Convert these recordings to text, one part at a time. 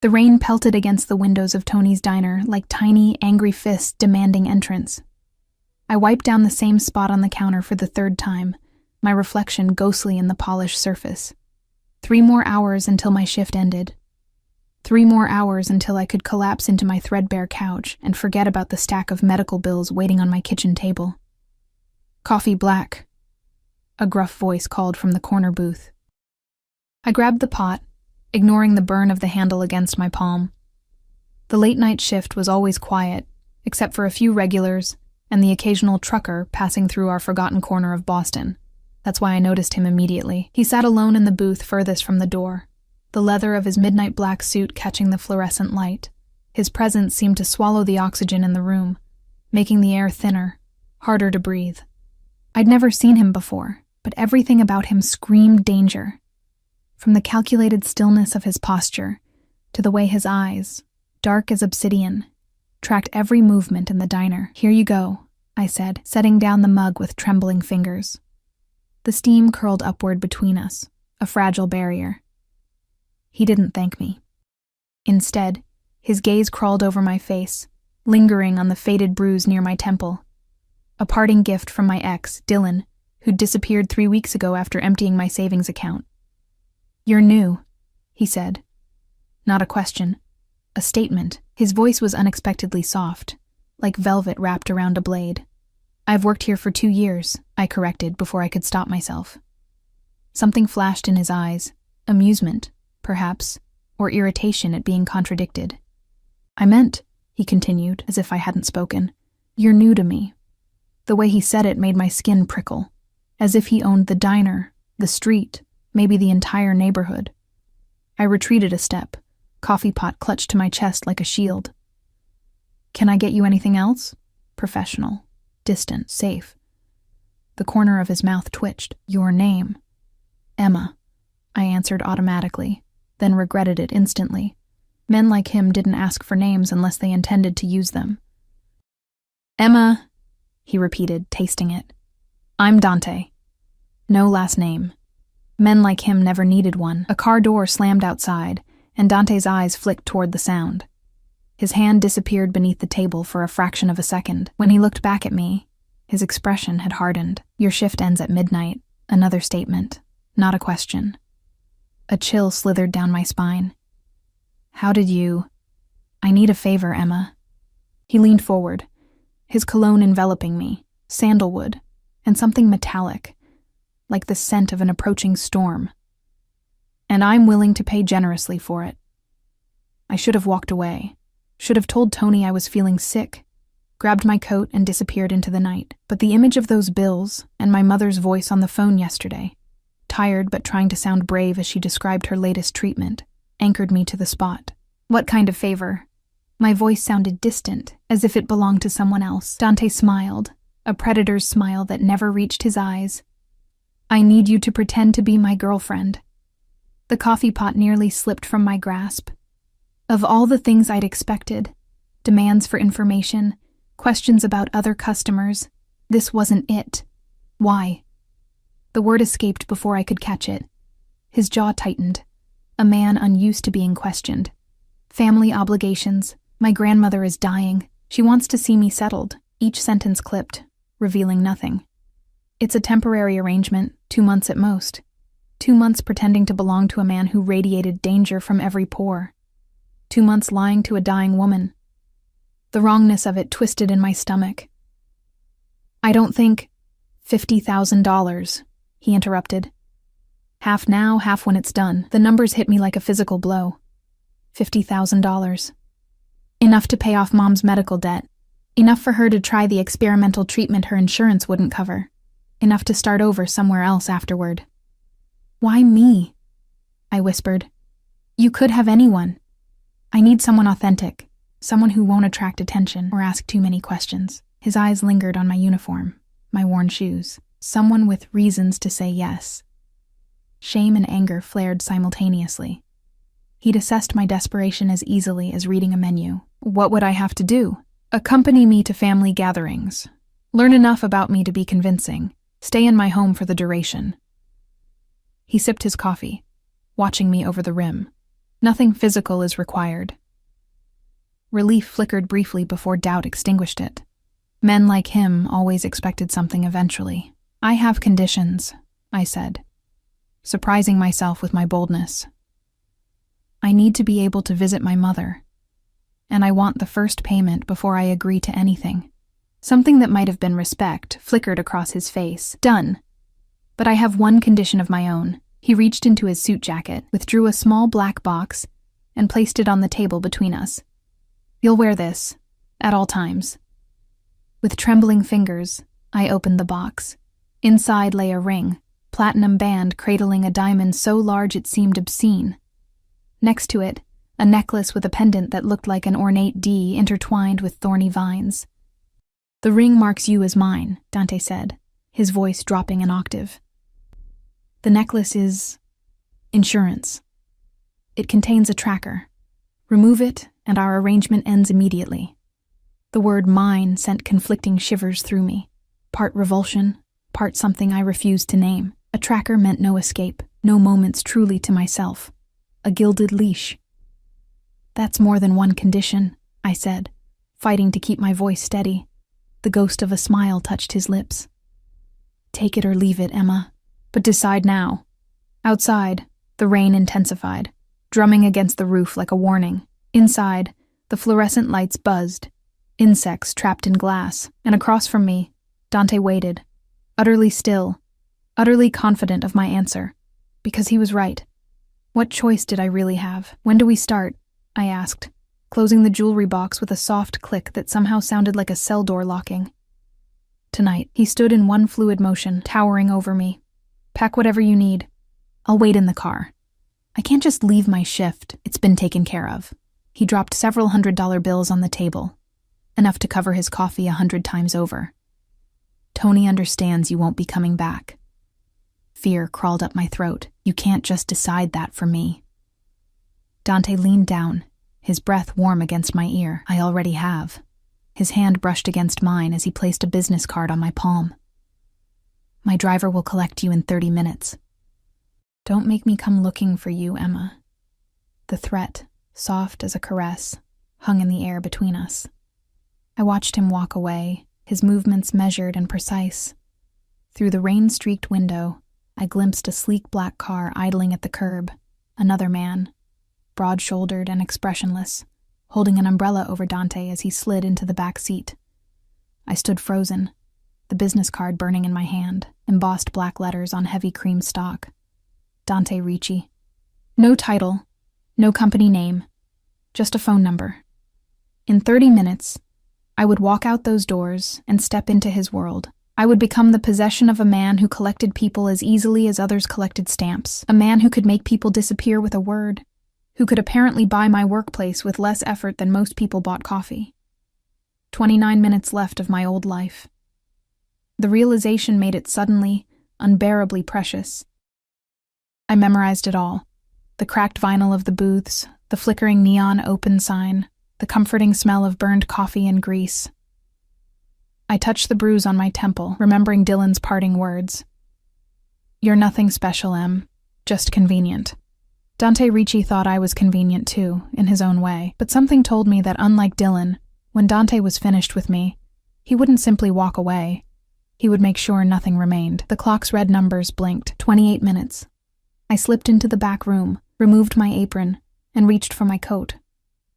The rain pelted against the windows of Tony's diner like tiny, angry fists demanding entrance. I wiped down the same spot on the counter for the third time, my reflection ghostly in the polished surface. 3 more hours until my shift ended. 3 more hours until I could collapse into my threadbare couch and forget about the stack of medical bills waiting on my kitchen table. "Coffee black," a gruff voice called from the corner booth. I grabbed the pot, ignoring the burn of the handle against my palm. The late-night shift was always quiet, except for a few regulars and the occasional trucker passing through our forgotten corner of Boston. That's why I noticed him immediately. He sat alone in the booth furthest from the door, the leather of his midnight black suit catching the fluorescent light. His presence seemed to swallow the oxygen in the room, making the air thinner, harder to breathe. I'd never seen him before, but everything about him screamed danger. From the calculated stillness of his posture to the way his eyes, dark as obsidian, tracked every movement in the diner. "Here you go," I said, setting down the mug with trembling fingers. The steam curled upward between us, a fragile barrier. He didn't thank me. Instead, his gaze crawled over my face, lingering on the faded bruise near my temple. A parting gift from my ex, Dylan, who'd disappeared 3 weeks ago after emptying my savings account. "You're new," he said. Not a question, a statement. His voice was unexpectedly soft, like velvet wrapped around a blade. "I've worked here for 2 years, I corrected before I could stop myself. Something flashed in his eyes, amusement, perhaps, or irritation at being contradicted. "I meant," he continued, as if I hadn't spoken, "you're new to me." The way he said it made my skin prickle, as if he owned the diner, the street, maybe the entire neighborhood. I retreated a step, coffee pot clutched to my chest like a shield. "Can I get you anything else?" Professional, distant, safe. The corner of his mouth twitched. "Your name?" "Emma," I answered automatically, then regretted it instantly. Men like him didn't ask for names unless they intended to use them. "Emma," he repeated, tasting it. "I'm Dante." No last name. Men like him never needed one. A car door slammed outside, and Dante's eyes flicked toward the sound. His hand disappeared beneath the table for a fraction of a second. When he looked back at me, his expression had hardened. "Your shift ends at midnight." Another statement, not a question. A chill slithered down my spine. "How did you—" "I need a favor, Emma." He leaned forward, his cologne enveloping me, sandalwood, and something metallic, like the scent of an approaching storm. "And I'm willing to pay generously for it." I should have walked away, should have told Tony I was feeling sick, grabbed my coat and disappeared into the night. But the image of those bills and my mother's voice on the phone yesterday, tired but trying to sound brave as she described her latest treatment, anchored me to the spot. "What kind of favor?" My voice sounded distant, as if it belonged to someone else. Dante smiled, a predator's smile that never reached his eyes. "I need you to pretend to be my girlfriend." The coffee pot nearly slipped from my grasp. Of all the things I'd expected, demands for information, questions about other customers, this wasn't it. Why? The word escaped before I could catch it. His jaw tightened, a man unused to being questioned. "Family obligations. My grandmother is dying. She wants to see me settled." Each sentence clipped, revealing nothing. "It's a temporary arrangement, 2 months at most. 2 months pretending to belong to a man who radiated danger from every pore. 2 months lying to a dying woman." The wrongness of it twisted in my stomach. "I don't think—" $50,000, he interrupted. "Half now, half when it's done." The numbers hit me like a physical blow. $50,000. Enough to pay off Mom's medical debt. Enough for her to try the experimental treatment her insurance wouldn't cover. Enough to start over somewhere else afterward. "Why me?" I whispered. "You could have anyone. I need someone authentic, someone who won't attract attention or ask too many questions." His eyes lingered on my uniform, my worn shoes. Someone with reasons to say yes. Shame and anger flared simultaneously. He'd assessed my desperation as easily as reading a menu. What would I have to do? Accompany me to family gatherings. Learn enough about me to be convincing. Stay in my home for the duration. He sipped his coffee, watching me over the rim. Nothing physical is required. Relief flickered briefly before doubt extinguished it. Men like him always expected something eventually. I have conditions, I said, surprising myself with my boldness. I need to be able to visit my mother, and I want the first payment before I agree to anything. Something that might have been respect flickered across his face. Done. But I have one condition of my own. He reached into his suit jacket, withdrew a small black box, and placed it on the table between us. You'll wear this, at all times. With trembling fingers, I opened the box. Inside lay a ring, platinum band cradling a diamond so large it seemed obscene. Next to it, a necklace with a pendant that looked like an ornate D intertwined with thorny vines. The ring marks you as mine, Dante said, his voice dropping an octave. The necklace is insurance. It contains a tracker. Remove it, and our arrangement ends immediately. The word mine sent conflicting shivers through me, part revulsion, part something I refused to name. A tracker meant no escape, no moments truly to myself. A gilded leash. That's more than one condition, I said, fighting to keep my voice steady. The ghost of a smile touched his lips. Take it or leave it, Emma, but decide now. Outside, the rain intensified, drumming against the roof like a warning. Inside, the fluorescent lights buzzed, insects trapped in glass, and across from me, Dante waited, utterly still, utterly confident of my answer, because he was right. What choice did I really have? When do we start? I asked, closing the jewelry box with a soft click that somehow sounded like a cell door locking. Tonight, he stood in one fluid motion, towering over me. Pack whatever you need. I'll wait in the car. I can't just leave my shift. It's been taken care of. He dropped several $100 bills on the table, enough to cover his coffee 100 times over. Tony understands you won't be coming back. Fear crawled up my throat. You can't just decide that for me. Dante leaned down, his breath warm against my ear. I already have. His hand brushed against mine as he placed a business card on my palm. My driver will collect you in 30 minutes. Don't make me come looking for you, Emma. The threat, soft as a caress, hung in the air between us. I watched him walk away, his movements measured and precise. Through the rain-streaked window, I glimpsed a sleek black car idling at the curb. Another man, broad-shouldered and expressionless, holding an umbrella over Dante as he slid into the back seat. I stood frozen, the business card burning in my hand, embossed black letters on heavy cream stock. Dante Ricci. No title, no company name, just a phone number. In 30 minutes, I would walk out those doors and step into his world. I would become the possession of a man who collected people as easily as others collected stamps, a man who could make people disappear with a word, who could apparently buy my workplace with less effort than most people bought coffee. 29 minutes left of my old life. The realization made it suddenly, unbearably precious. I memorized it all. The cracked vinyl of the booths, the flickering neon open sign, the comforting smell of burned coffee and grease. I touched the bruise on my temple, remembering Dylan's parting words. You're nothing special, Em, just convenient. Dante Ricci thought I was convenient too, in his own way, but something told me that unlike Dylan, when Dante was finished with me, he wouldn't simply walk away. He would make sure nothing remained. The clock's red numbers blinked. 28 minutes. I slipped into the back room, removed my apron, and reached for my coat.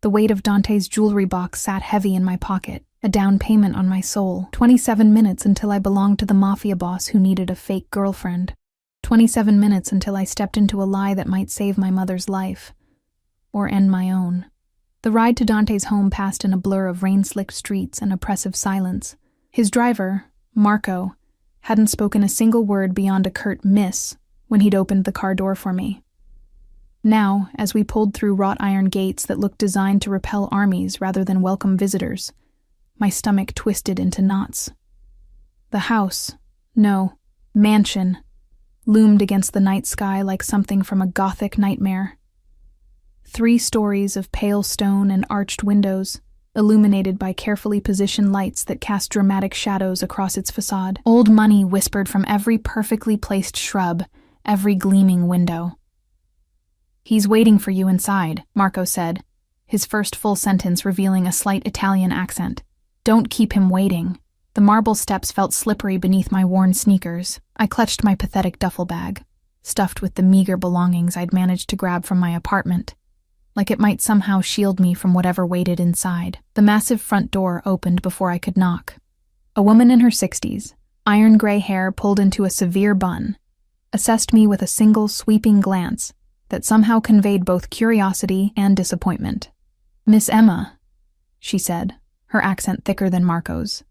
The weight of Dante's jewelry box sat heavy in my pocket, a down payment on my soul. 27 minutes until I belonged to the Mafia boss who needed a fake girlfriend. 27 minutes until I stepped into a lie that might save my mother's life, or end my own. The ride to Dante's home passed in a blur of rain-slicked streets and oppressive silence. His driver, Marco, hadn't spoken a single word beyond a curt miss when he'd opened the car door for me. Now, as we pulled through wrought iron gates that looked designed to repel armies rather than welcome visitors, my stomach twisted into knots. The house, no, mansion, loomed against the night sky like something from a Gothic nightmare. 3 stories of pale stone and arched windows, illuminated by carefully positioned lights that cast dramatic shadows across its facade. Old money whispered from every perfectly placed shrub, every gleaming window. "He's waiting for you inside," Marco said, his first full sentence revealing a slight Italian accent. "Don't keep him waiting." The marble steps felt slippery beneath my worn sneakers. I clutched my pathetic duffel bag, stuffed with the meager belongings I'd managed to grab from my apartment, like it might somehow shield me from whatever waited inside. The massive front door opened before I could knock. A woman in her 60s, iron gray hair pulled into a severe bun, assessed me with a single sweeping glance that somehow conveyed both curiosity and disappointment. "Miss Emma," she said, her accent thicker than Marco's.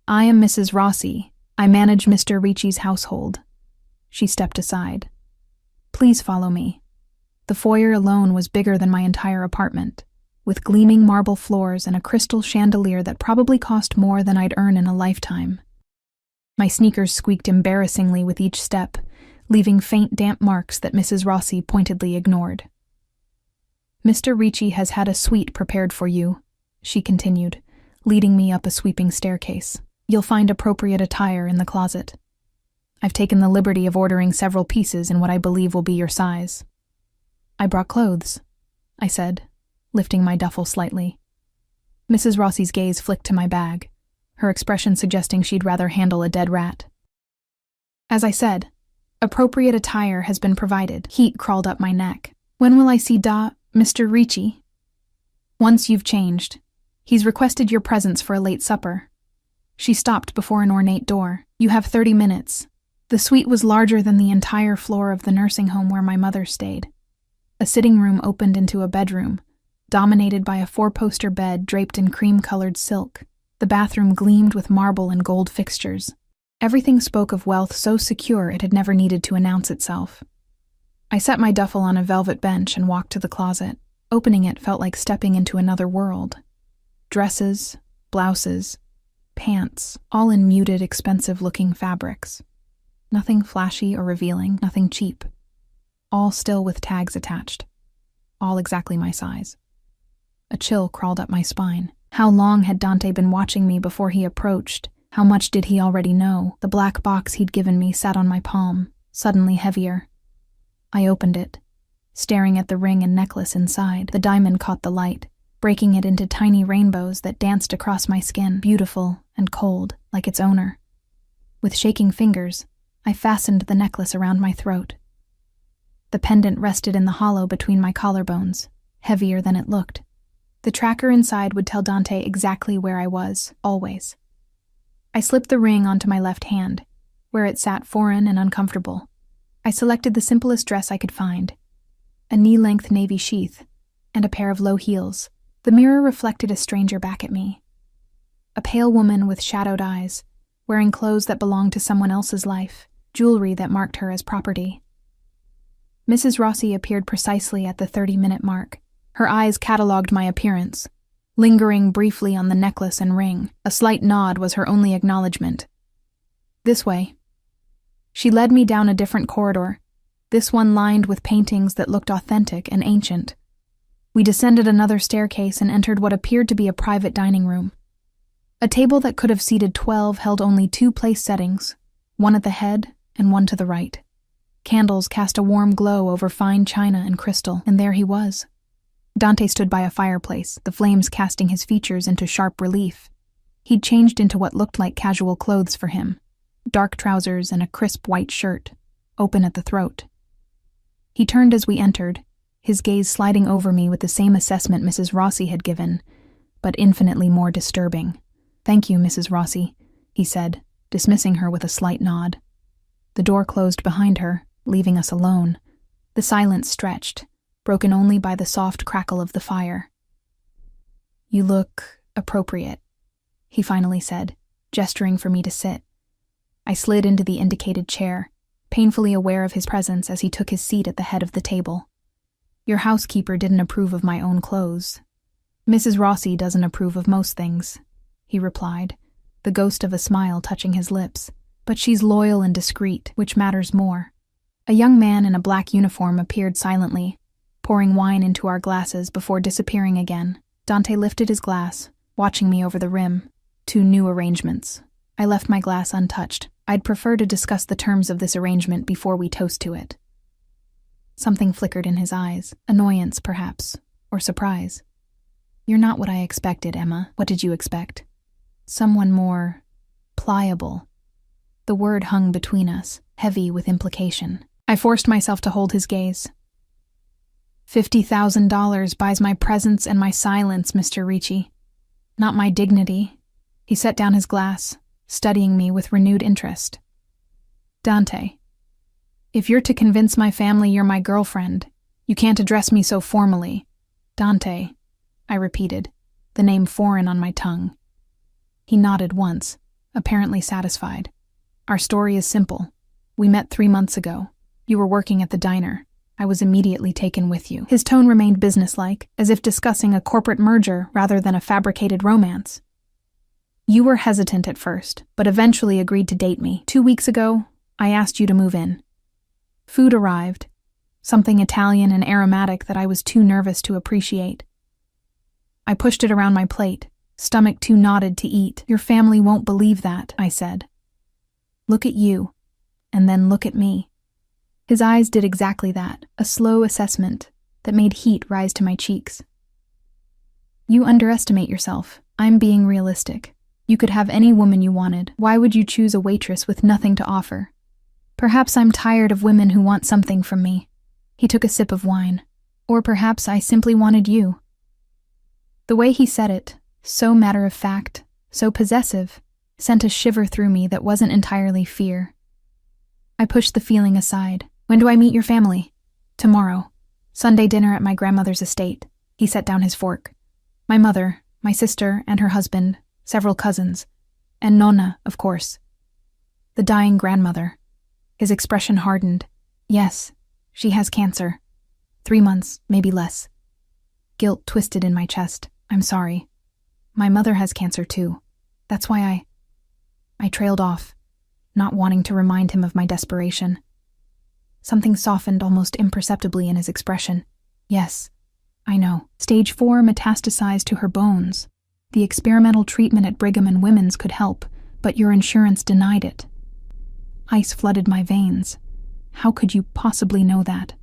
"I am Mrs. Rossi. I manage Mr. Ricci's household." She stepped aside. "Please follow me." The foyer alone was bigger than my entire apartment, with gleaming marble floors and a crystal chandelier that probably cost more than I'd earn in a lifetime. My sneakers squeaked embarrassingly with each step, leaving faint damp marks that Mrs. Rossi pointedly ignored. "Mr. Ricci has had a suite prepared for you," she continued, leading me up a sweeping staircase. "You'll find appropriate attire in the closet. I've taken the liberty of ordering several pieces in what I believe will be your size." "I brought clothes," I said, lifting my duffel slightly. Mrs. Rossi's gaze flicked to my bag, her expression suggesting she'd rather handle a dead rat. As I said, appropriate attire has been provided. Heat crawled up my neck. "When will I see Mr. Ricci?" "Once you've changed. He's requested your presence for a late supper." She stopped before an ornate door. "You have 30 minutes. The suite was larger than the entire floor of the nursing home where my mother stayed. A sitting room opened into a bedroom, dominated by a 4-poster bed draped in cream-colored silk. The bathroom gleamed with marble and gold fixtures. Everything spoke of wealth so secure it had never needed to announce itself. I set my duffel on a velvet bench and walked to the closet. Opening it felt like stepping into another world. Dresses, blouses, pants, all in muted, expensive-looking fabrics. Nothing flashy or revealing, nothing cheap. All still with tags attached. All exactly my size. A chill crawled up my spine. How long had Dante been watching me before he approached? How much did he already know? The black box he'd given me sat on my palm, suddenly heavier. I opened it, staring at the ring and necklace inside. The diamond caught the light, breaking it into tiny rainbows that danced across my skin, beautiful and cold, like its owner. With shaking fingers, I fastened the necklace around my throat. The pendant rested in the hollow between my collarbones, heavier than it looked. The tracker inside would tell Dante exactly where I was, always. I slipped the ring onto my left hand, where it sat foreign and uncomfortable. I selected the simplest dress I could find, a knee-length navy sheath, and a pair of low heels. The mirror reflected a stranger back at me. A pale woman with shadowed eyes, wearing clothes that belonged to someone else's life, jewelry that marked her as property. Mrs. Rossi appeared precisely at the 30-minute mark. Her eyes catalogued my appearance, lingering briefly on the necklace and ring. A slight nod was her only acknowledgement. "This way." She led me down a different corridor, this one lined with paintings that looked authentic and ancient. We descended another staircase and entered what appeared to be a private dining room. A table that could have seated 12 held only 2 place settings, one at the head and one to the right. Candles cast a warm glow over fine china and crystal, and there he was. Dante stood by a fireplace, the flames casting his features into sharp relief. He'd changed into what looked like casual clothes for him, dark trousers and a crisp white shirt, open at the throat. He turned as we entered, his gaze sliding over me with the same assessment Mrs. Rossi had given, but infinitely more disturbing. "Thank you, Mrs. Rossi," he said, dismissing her with a slight nod. The door closed behind her, leaving us alone. The silence stretched, broken only by the soft crackle of the fire. "You look appropriate," he finally said, gesturing for me to sit. I slid into the indicated chair, painfully aware of his presence as he took his seat at the head of the table. "Your housekeeper didn't approve of my own clothes." "Mrs. Rossi doesn't approve of most things," he replied, the ghost of a smile touching his lips. "But she's loyal and discreet, which matters more." A young man in a black uniform appeared silently, pouring wine into our glasses before disappearing again. Dante lifted his glass, watching me over the rim. 2 new arrangements. I left my glass untouched. I'd prefer to discuss the terms of this arrangement before we toast to it. Something flickered in his eyes, annoyance perhaps, or surprise. "You're not what I expected, Emma. What did you expect?" "Someone more pliable." The word hung between us, heavy with implication. I forced myself to hold his gaze. $50,000 buys my presence and my silence, Mr. Ricci. Not my dignity. He set down his glass, studying me with renewed interest. "Dante, if you're to convince my family you're my girlfriend, you can't address me so formally." "Dante," I repeated, the name foreign on my tongue. He nodded once, apparently satisfied. "Our story is simple. We met 3 months ago. You were working at the diner. I was immediately taken with you." His tone remained businesslike, as if discussing a corporate merger rather than a fabricated romance. "You were hesitant at first, but eventually agreed to date me. 2 weeks ago, I asked you to move in. Food arrived, something Italian and aromatic that I was too nervous to appreciate. I pushed it around my plate, stomach too knotted to eat. "Your family won't believe that," I said. "Look at you, and then look at me." His eyes did exactly that, a slow assessment that made heat rise to my cheeks. "You underestimate yourself. I'm being realistic. You could have any woman you wanted. Why would you choose a waitress with nothing to offer? Perhaps I'm tired of women who want something from me." He took a sip of wine. "Or perhaps I simply wanted you." The way he said it, so matter-of-fact, so possessive, sent a shiver through me that wasn't entirely fear. I pushed the feeling aside. "When do I meet your family?" "Tomorrow. Sunday dinner at my grandmother's estate." He set down his fork. "My mother, my sister and her husband, several cousins, and Nonna, of course." "The dying grandmother." His expression hardened. "Yes, she has cancer. 3 months, maybe less." Guilt twisted in my chest. "I'm sorry. My mother has cancer too. That's why I trailed off, not wanting to remind him of my desperation. Something softened almost imperceptibly in his expression. "Yes, I know. Stage 4 metastasized to her bones. The experimental treatment at Brigham and Women's could help, but your insurance denied it." Ice flooded my veins. "How could you possibly know that?"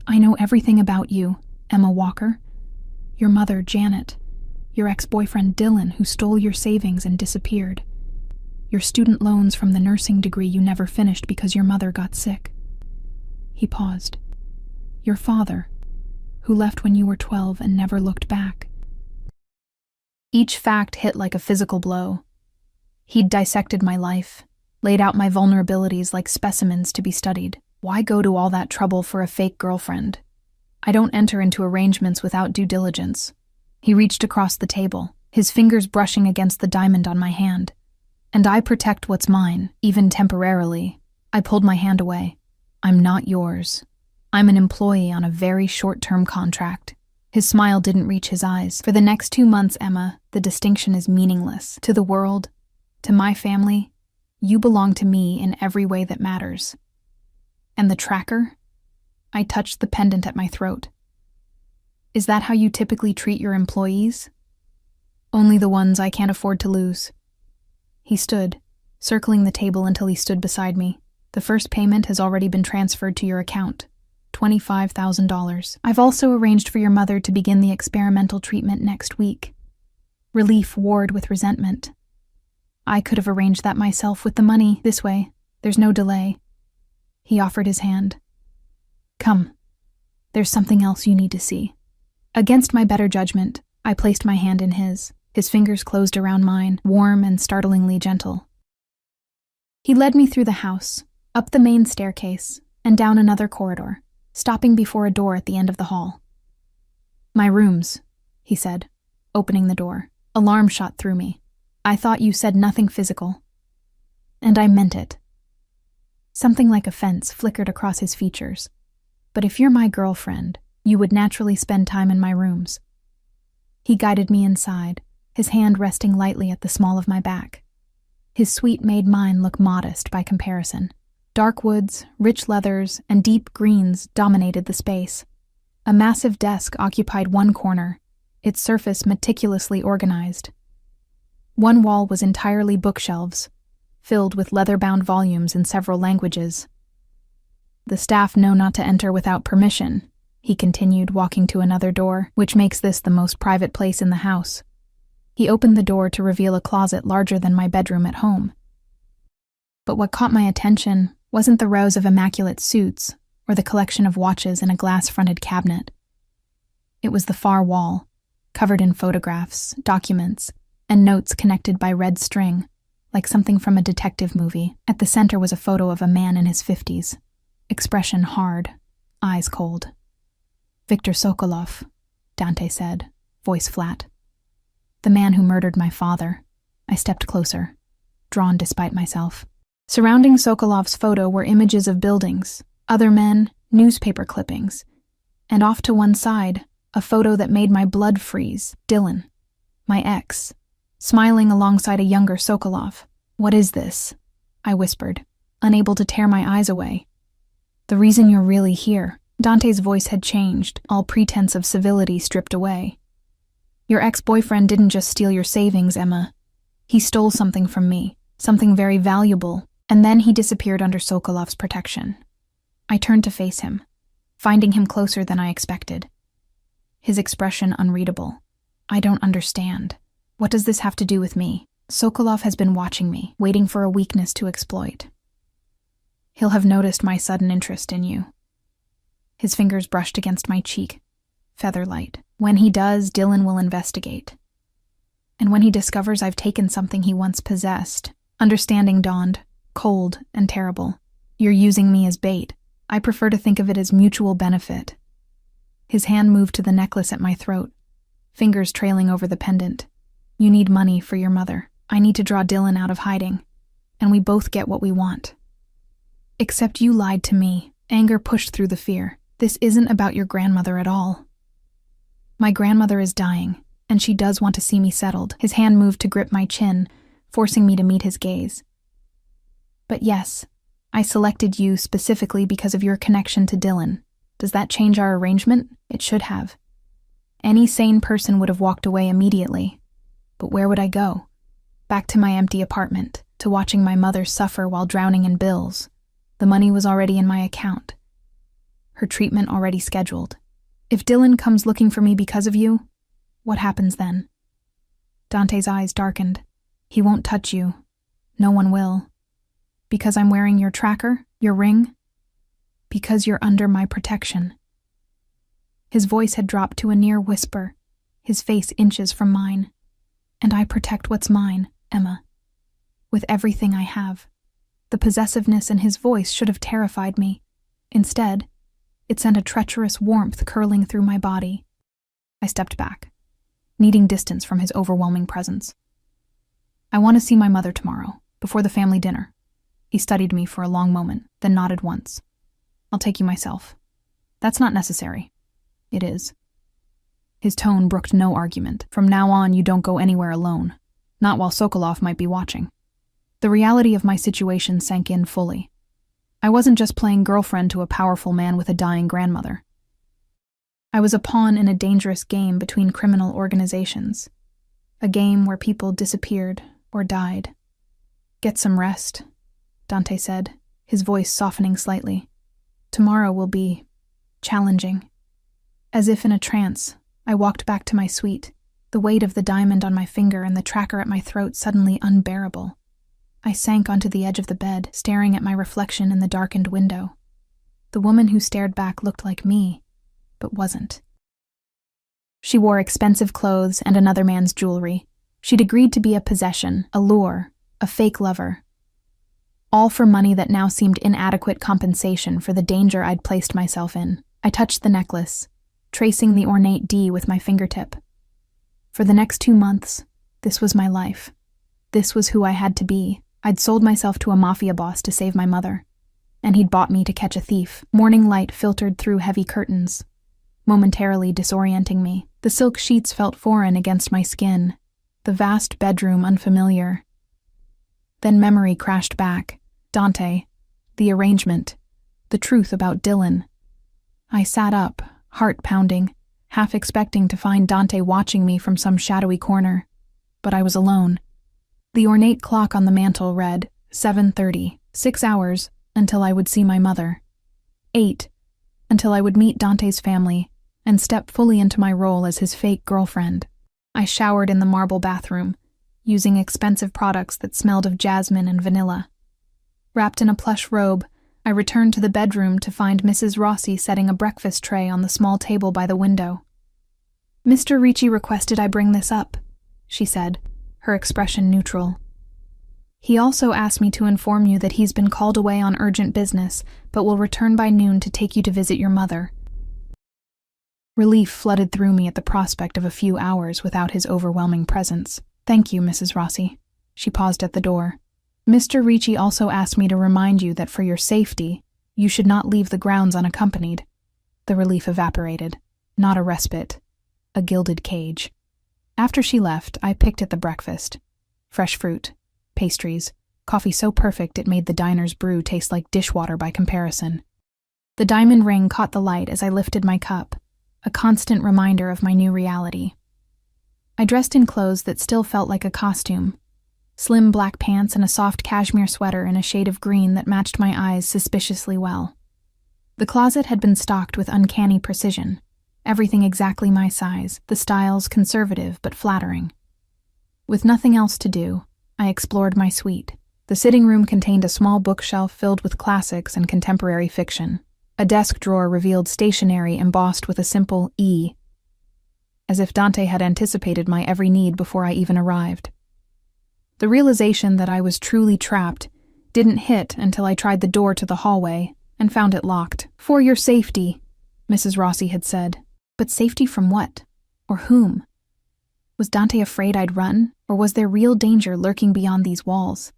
"I know everything about you, Emma Walker. Your mother, Janet. Your ex-boyfriend, Dylan, who stole your savings and disappeared. Your student loans from the nursing degree you never finished because your mother got sick." He paused. "Your father, who left when you were 12 and never looked back." Each fact hit like a physical blow. He'd dissected my life, laid out my vulnerabilities like specimens to be studied. Why go to all that trouble for a fake girlfriend? I don't enter into arrangements without due diligence. He reached across the table, his fingers brushing against the diamond on my hand. "And I protect what's mine, even temporarily." I pulled my hand away. "I'm not yours. I'm an employee on a very short-term contract." His smile didn't reach his eyes. "For the next 2 months, Emma, the distinction is meaningless. To the world, to my family, you belong to me in every way that matters." "And the tracker?" I touched the pendant at my throat. "Is that how you typically treat your employees?" "Only the ones I can't afford to lose." He stood, circling the table until he stood beside me. "The first payment has already been transferred to your account, $25,000. I've also arranged for your mother to begin the experimental treatment next week." Relief warred with resentment. "I could have arranged that myself with the money. This way, there's no delay." He offered his hand. "Come, there's something else you need to see." Against my better judgment, I placed my hand in his. His fingers closed around mine, warm and startlingly gentle. He led me through the house, up the main staircase, and down another corridor, stopping before a door at the end of the hall. "My rooms," he said, opening the door. Alarm shot through me. "I thought you said nothing physical." And I meant it. Something like offense flickered across his features. "But if you're my girlfriend, you would naturally spend time in my rooms." He guided me inside, his hand resting lightly at the small of my back. His suite made mine look modest by comparison. Dark woods, rich leathers, and deep greens dominated the space. A massive desk occupied one corner, its surface meticulously organized. One wall was entirely bookshelves, filled with leather-bound volumes in several languages. The staff know not to enter without permission, he continued, walking to another door, which makes this the most private place in the house. He opened the door to reveal a closet larger than my bedroom at home. But what caught my attention wasn't the rows of immaculate suits or the collection of watches in a glass-fronted cabinet. It was the far wall, covered in photographs, documents, and notes connected by red string, like something from a detective movie. At the center was a photo of a man in his 50s, expression hard, eyes cold. "Viktor Sokolov," Dante said, voice flat. "The man who murdered my father." I stepped closer, drawn despite myself. Surrounding Sokolov's photo were images of buildings, other men, newspaper clippings, and off to one side, a photo that made my blood freeze, Dylan, my ex, smiling alongside a younger Sokolov. "What is this?" I whispered, unable to tear my eyes away. "The reason you're really here." Dante's voice had changed, all pretense of civility stripped away. "Your ex-boyfriend didn't just steal your savings, Emma. He stole something from me, something very valuable, and then he disappeared under Sokolov's protection." I turned to face him, finding him closer than I expected. His expression unreadable. "I don't understand. What does this have to do with me? Sokolov has been watching me, waiting for a weakness to exploit. He'll have noticed my sudden interest in you." His fingers brushed against my cheek, feather-light. "When he does, Dylan will investigate. And when he discovers I've taken something he once possessed," understanding dawned, cold and terrible. "You're using me as bait. I prefer to think of it as mutual benefit." His hand moved to the necklace at my throat, fingers trailing over the pendant. "You need money for your mother. I need to draw Dylan out of hiding, and we both get what we want." "Except you lied to me." Anger pushed through the fear. "This isn't about your grandmother at all." "My grandmother is dying, and she does want to see me settled." His hand moved to grip my chin, forcing me to meet his gaze. "But yes, I selected you specifically because of your connection to Dylan. Does that change our arrangement? It should have. Any sane person would have walked away immediately. But where would I go? Back to my empty apartment, to watching my mother suffer while drowning in bills. The money was already in my account. Her treatment already scheduled. If Dylan comes looking for me because of you, what happens then?" Dante's eyes darkened. "He won't touch you. No one will. Because I'm wearing your tracker, your ring? Because you're under my protection." His voice had dropped to a near whisper, his face inches from mine. "And I protect what's mine, Emma. With everything I have." The possessiveness in his voice should have terrified me. Instead, it sent a treacherous warmth curling through my body. I stepped back, needing distance from his overwhelming presence. "I want to see my mother tomorrow, before the family dinner." He studied me for a long moment, then nodded once. "I'll take you myself." "That's not necessary." "It is." His tone brooked no argument. "From now on, you don't go anywhere alone. Not while Sokolov might be watching." The reality of my situation sank in fully. I wasn't just playing girlfriend to a powerful man with a dying grandmother. I was a pawn in a dangerous game between criminal organizations. A game where people disappeared or died. "Get some rest," Dante said, his voice softening slightly. "Tomorrow will be challenging." As if in a trance, I walked back to my suite, the weight of the diamond on my finger and the tracker at my throat suddenly unbearable. I sank onto the edge of the bed, staring at my reflection in the darkened window. The woman who stared back looked like me, but wasn't. She wore expensive clothes and another man's jewelry. She'd agreed to be a possession, a lure, a fake lover. All for money that now seemed inadequate compensation for the danger I'd placed myself in. I touched the necklace, tracing the ornate D with my fingertip. For the next 2 months, this was my life. This was who I had to be. I'd sold myself to a Mafia boss to save my mother, and he'd bought me to catch a thief. Morning light filtered through heavy curtains, momentarily disorienting me. The silk sheets felt foreign against my skin, the vast bedroom unfamiliar. Then memory crashed back. Dante, the arrangement, the truth about Dylan. I sat up, heart pounding, half expecting to find Dante watching me from some shadowy corner. But I was alone. The ornate clock on the mantel read 7:30, 6 hours until I would see my mother. 8, until I would meet Dante's family and step fully into my role as his fake girlfriend. I showered in the marble bathroom, using expensive products that smelled of jasmine and vanilla. Wrapped in a plush robe, I returned to the bedroom to find Mrs. Rossi setting a breakfast tray on the small table by the window. "Mr. Ricci requested I bring this up," she said, her expression neutral. "He also asked me to inform you that he's been called away on urgent business, but will return by noon to take you to visit your mother." Relief flooded through me at the prospect of a few hours without his overwhelming presence. "Thank you, Mrs. Rossi." She paused at the door. "Mr. Ricci also asked me to remind you that for your safety, you should not leave the grounds unaccompanied." The relief evaporated. Not a respite. A gilded cage. After she left, I picked at the breakfast. Fresh fruit, pastries, coffee so perfect it made the diner's brew taste like dishwater by comparison. The diamond ring caught the light as I lifted my cup, a constant reminder of my new reality. I dressed in clothes that still felt like a costume. Slim black pants and a soft cashmere sweater in a shade of green that matched my eyes suspiciously well. The closet had been stocked with uncanny precision. Everything exactly my size, the styles conservative but flattering. With nothing else to do, I explored my suite. The sitting room contained a small bookshelf filled with classics and contemporary fiction. A desk drawer revealed stationery embossed with a simple E, as if Dante had anticipated my every need before I even arrived. The realization that I was truly trapped didn't hit until I tried the door to the hallway and found it locked. "For your safety," Mrs. Rossi had said. But safety from what? Or whom? Was Dante afraid I'd run, or was there real danger lurking beyond these walls?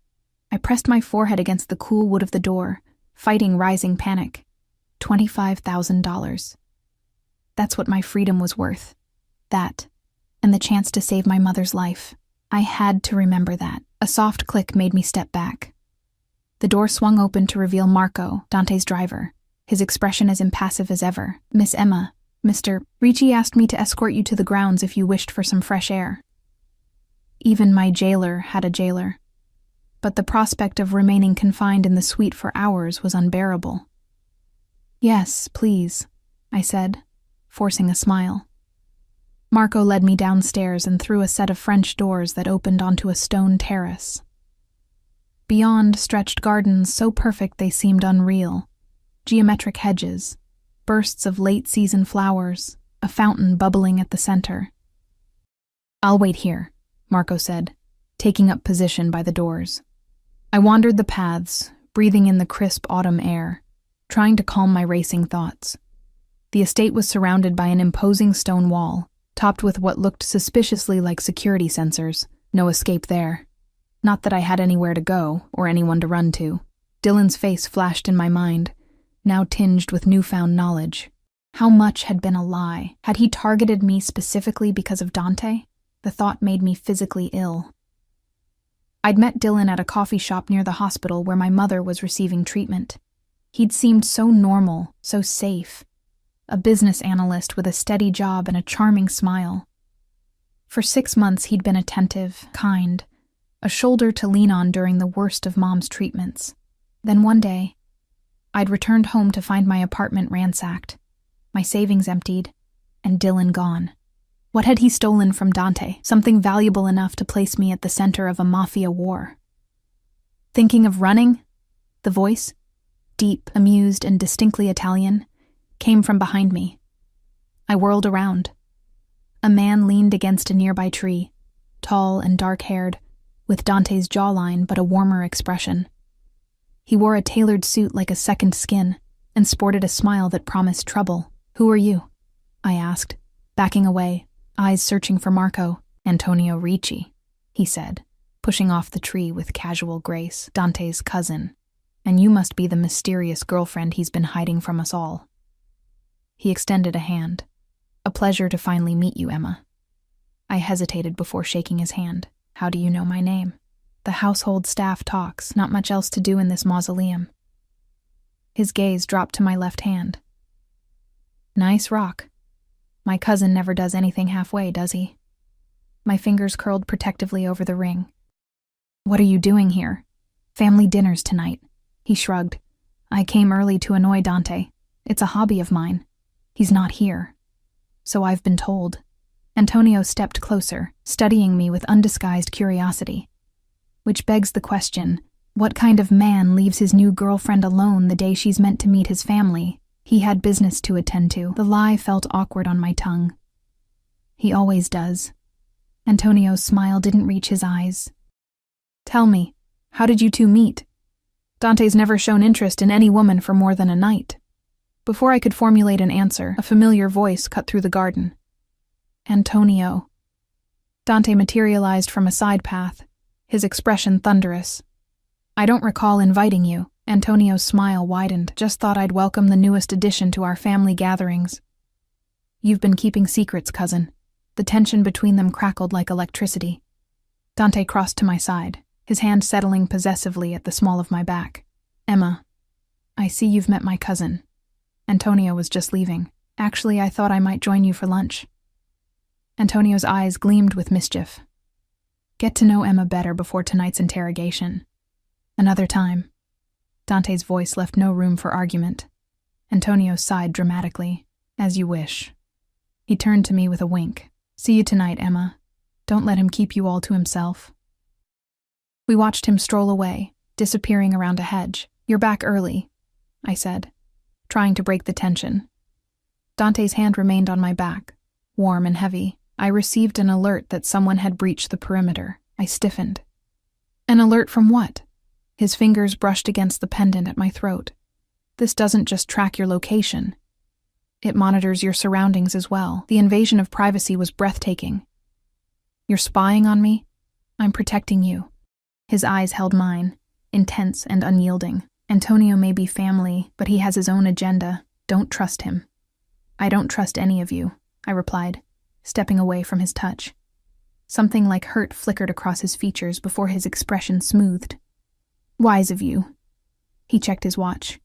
I pressed my forehead against the cool wood of the door, fighting rising panic. $25,000. That's what my freedom was worth. That, and the chance to save my mother's life. I had to remember that. A soft click made me step back. The door swung open to reveal Marco, Dante's driver, his expression as impassive as ever. "Miss Emma, Mr. Ricci asked me to escort you to the grounds if you wished for some fresh air." Even my jailer had a jailer. But the prospect of remaining confined in the suite for hours was unbearable. "Yes, please," I said, forcing a smile. Marco led me downstairs and through a set of French doors that opened onto a stone terrace. Beyond stretched gardens so perfect they seemed unreal, geometric hedges, bursts of late-season flowers, a fountain bubbling at the center. "I'll wait here," Marco said, taking up position by the doors. I wandered the paths, breathing in the crisp autumn air, trying to calm my racing thoughts. The estate was surrounded by an imposing stone wall, topped with what looked suspiciously like security sensors. No escape there. Not that I had anywhere to go, or anyone to run to. Dylan's face flashed in my mind, now tinged with newfound knowledge. How much had been a lie? Had he targeted me specifically because of Dante? The thought made me physically ill. I'd met Dylan at a coffee shop near the hospital where my mother was receiving treatment. He'd seemed so normal, so safe. A business analyst with a steady job and a charming smile. For 6 months he'd been attentive, kind, a shoulder to lean on during the worst of Mom's treatments. Then one day, I'd returned home to find my apartment ransacked, my savings emptied, and Dylan gone. What had he stolen from Dante? Something valuable enough to place me at the center of a Mafia war. Thinking of running? The voice, deep, amused, and distinctly Italian, came from behind me. I whirled around. A man leaned against a nearby tree, tall and dark-haired, with Dante's jawline but a warmer expression. He wore a tailored suit like a second skin, and sported a smile that promised trouble. "Who are you?" I asked, backing away, eyes searching for Marco. "Antonio Ricci," he said, pushing off the tree with casual grace. "Dante's cousin. And you must be the mysterious girlfriend he's been hiding from us all." He extended a hand. "A pleasure to finally meet you, Emma." I hesitated before shaking his hand. "How do you know my name?" "The household staff talks, not much else to do in this mausoleum." His gaze dropped to my left hand. "Nice rock. My cousin never does anything halfway, does he?" My fingers curled protectively over the ring. "What are you doing here?" "Family dinners tonight." He shrugged. "I came early to annoy Dante. It's a hobby of mine. He's not here. So I've been told. Antonio stepped closer, studying me with undisguised curiosity. Which begs the question, what kind of man leaves his new girlfriend alone the day she's meant to meet his family? He had business to attend to. The lie felt awkward on my tongue. He always does. Antonio's smile didn't reach his eyes. Tell me, how did you two meet? Dante's never shown interest in any woman for more than a night. Before I could formulate an answer, a familiar voice cut through the garden. Antonio. Dante materialized from a side path, his expression thunderous. I don't recall inviting you. Antonio's smile widened. Just thought I'd welcome the newest addition to our family gatherings. You've been keeping secrets, cousin. The tension between them crackled like electricity. Dante crossed to my side, his hand settling possessively at the small of my back. Emma, I see you've met my cousin. Antonio was just leaving. Actually, I thought I might join you for lunch. Antonio's eyes gleamed with mischief. Get to know Emma better before tonight's interrogation. Another time. Dante's voice left no room for argument. Antonio sighed dramatically. As you wish. He turned to me with a wink. See you tonight, Emma. Don't let him keep you all to himself. We watched him stroll away, disappearing around a hedge. You're back early, I said, trying to break the tension. Dante's hand remained on my back, warm and heavy. I received an alert that someone had breached the perimeter. I stiffened. An alert from what? His fingers brushed against the pendant at my throat. This doesn't just track your location. It monitors your surroundings as well. The invasion of privacy was breathtaking. You're spying on me? I'm protecting you. His eyes held mine, intense and unyielding. Antonio may be family, but he has his own agenda. Don't trust him. I don't trust any of you, I replied, stepping away from his touch. Something like hurt flickered across his features before his expression smoothed. Wise of you. He checked his watch.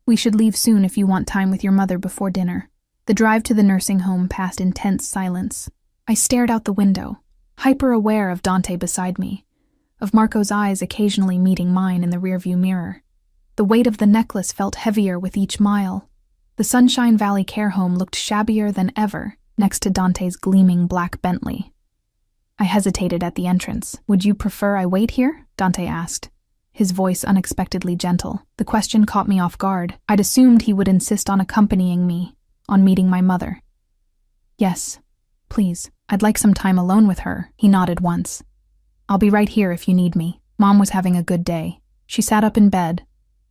We should leave soon if you want time with your mother before dinner. The drive to the nursing home passed in tense silence. I stared out the window, hyper-aware of Dante beside me, of Marco's eyes occasionally meeting mine in the rearview mirror. The weight of the necklace felt heavier with each mile. The Sunshine Valley care home looked shabbier than ever next to Dante's gleaming black Bentley. I hesitated at the entrance. Would you prefer I wait here? Dante asked, his voice unexpectedly gentle. The question caught me off guard. I'd assumed he would insist on accompanying me, on meeting my mother. Yes, please. I'd like some time alone with her. He nodded once. I'll be right here if you need me. Mom was having a good day. She sat up in bed,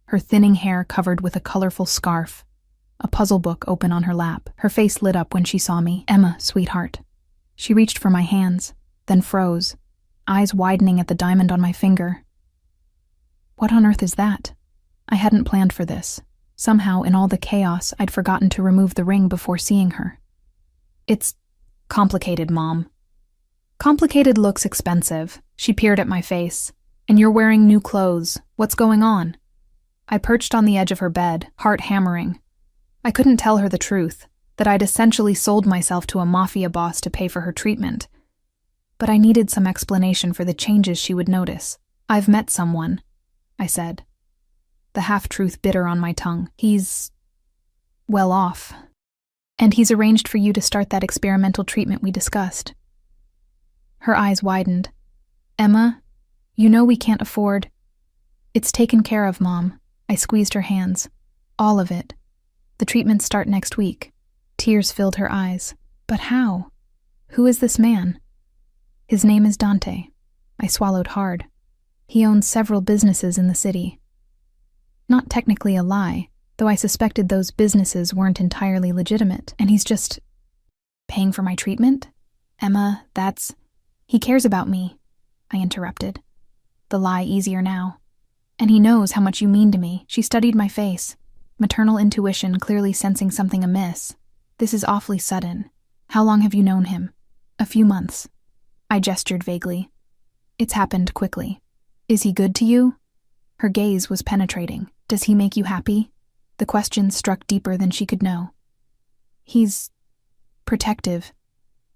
her thinning hair covered with a colorful scarf, a puzzle book open on her lap. Her face lit up when she saw me. Emma, sweetheart. She reached for my hands, then froze, eyes widening at the diamond on my finger. What on earth is that? I hadn't planned for this. Somehow, in all the chaos, I'd forgotten to remove the ring before seeing her. It's complicated, Mom. Complicated looks expensive. She peered at my face. And you're wearing new clothes. What's going on? I perched on the edge of her bed, heart hammering. I couldn't tell her the truth, that I'd essentially sold myself to a Mafia boss to pay for her treatment. But I needed some explanation for the changes she would notice. I've met someone, I said, the half-truth bitter on my tongue. He's well off. And he's arranged for you to start that experimental treatment we discussed. Her eyes widened. Emma, you know we can't afford. It's taken care of, Mom. I squeezed her hands. All of it. The treatments start next week. Tears filled her eyes. But how? Who is this man? His name is Dante. I swallowed hard. He owns several businesses in the city. Not technically a lie, though I suspected those businesses weren't entirely legitimate, and he's just paying for my treatment? Emma, that's... He cares about me, I interrupted. The lie easier now. And he knows how much you mean to me. She studied my face, maternal intuition clearly sensing something amiss. This is awfully sudden. How long have you known him? A few months. I gestured vaguely. It's happened quickly. Is he good to you? Her gaze was penetrating. Does he make you happy? The question struck deeper than she could know. He's protective,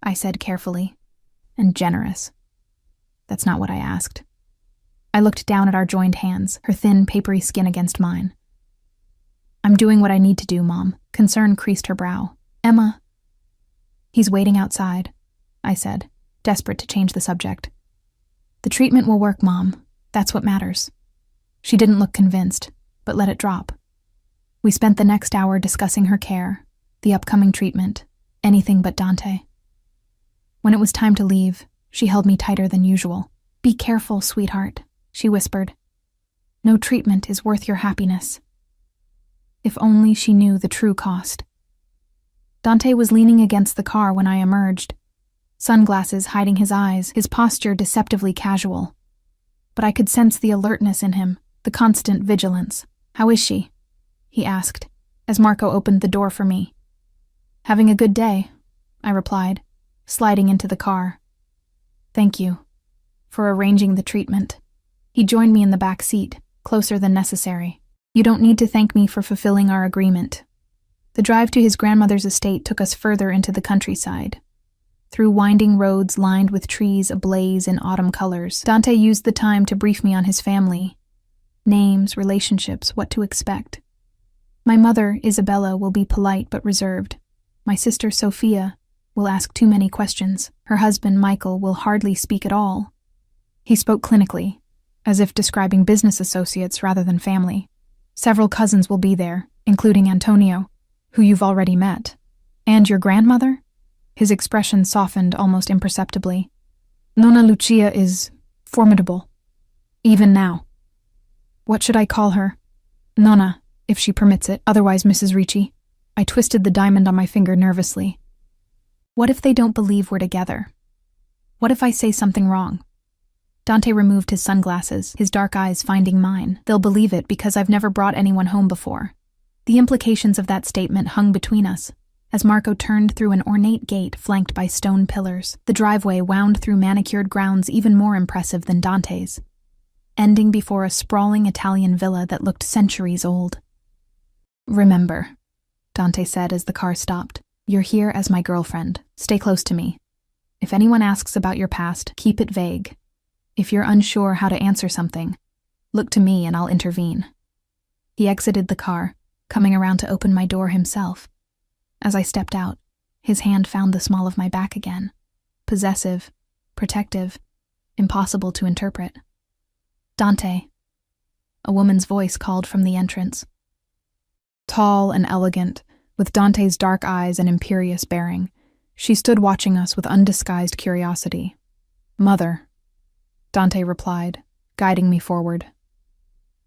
I said carefully, and generous. That's not what I asked. I looked down at our joined hands, her thin, papery skin against mine. I'm doing what I need to do, Mom. Concern creased her brow. Emma. He's waiting outside, I said, desperate to change the subject. The treatment will work, Mom. That's what matters. She didn't look convinced, but let it drop. We spent the next hour discussing her care, the upcoming treatment, anything but Dante. When it was time to leave, she held me tighter than usual. Be careful, sweetheart, she whispered. No treatment is worth your happiness. If only she knew the true cost. Dante was leaning against the car when I emerged, sunglasses hiding his eyes, his posture deceptively casual. But I could sense the alertness in him, the constant vigilance. How is she? He asked, as Marco opened the door for me. Having a good day, I replied, sliding into the car. Thank you for arranging the treatment. He joined me in the back seat, closer than necessary. You don't need to thank me for fulfilling our agreement. The drive to his grandmother's estate took us further into the countryside. Through winding roads lined with trees ablaze in autumn colors, Dante used the time to brief me on his family. Names, relationships, what to expect. My mother, Isabella, will be polite but reserved. My sister, Sophia, will ask too many questions. Her husband, Michael, will hardly speak at all. He spoke clinically, as if describing business associates rather than family. Several cousins will be there, including Antonio, who you've already met. And your grandmother? His expression softened almost imperceptibly. Nonna Lucia is formidable. Even now. What should I call her? Nonna, if she permits it, otherwise Mrs. Ricci. I twisted the diamond on my finger nervously. What if they don't believe we're together? What if I say something wrong? Dante removed his sunglasses, his dark eyes finding mine. They'll believe it because I've never brought anyone home before. The implications of that statement hung between us. As Marco turned through an ornate gate flanked by stone pillars, the driveway wound through manicured grounds even more impressive than Dante's, ending before a sprawling Italian villa that looked centuries old. Remember, Dante said as the car stopped, you're here as my girlfriend. Stay close to me. If anyone asks about your past, keep it vague. If you're unsure how to answer something, look to me and I'll intervene. He exited the car, coming around to open my door himself. As I stepped out, his hand found the small of my back again. Possessive, protective, impossible to interpret. Dante. A woman's voice called from the entrance. Tall and elegant, with Dante's dark eyes and imperious bearing, she stood watching us with undisguised curiosity. Mother, Dante replied, guiding me forward.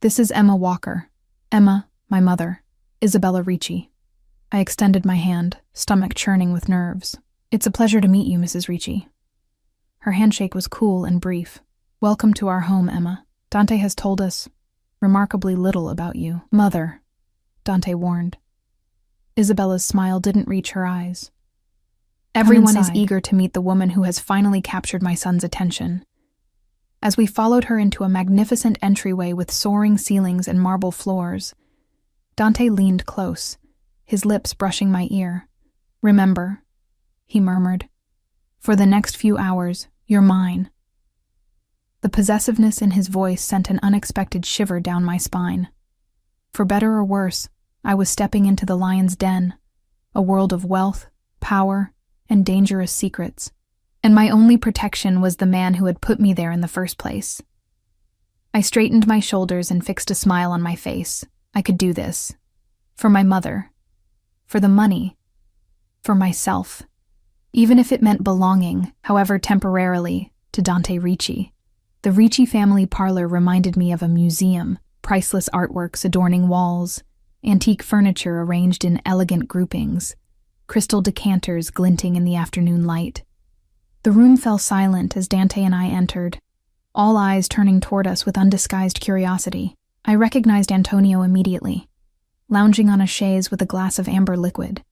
This is Emma Walker. Emma, my mother, Isabella Ricci. I extended my hand, stomach churning with nerves. It's a pleasure to meet you, Mrs. Ricci. Her handshake was cool and brief. Welcome to our home, Emma. Dante has told us remarkably little about you. Mother, Dante warned. Isabella's smile didn't reach her eyes. Everyone is eager to meet the woman who has finally captured my son's attention. As we followed her into a magnificent entryway with soaring ceilings and marble floors, Dante leaned close, his lips brushing my ear. Remember, he murmured, for the next few hours, you're mine. The possessiveness in his voice sent an unexpected shiver down my spine. For better or worse, I was stepping into the lion's den, a world of wealth, power, and dangerous secrets, and my only protection was the man who had put me there in the first place. I straightened my shoulders and fixed a smile on my face. I could do this. For my mother. For the money. For myself. Even if it meant belonging, however temporarily, to Dante Ricci. The Ricci family parlor reminded me of a museum, priceless artworks adorning walls, antique furniture arranged in elegant groupings, crystal decanters glinting in the afternoon light. The room fell silent as Dante and I entered, all eyes turning toward us with undisguised curiosity. I recognized Antonio immediately, lounging on a chaise with a glass of amber liquid.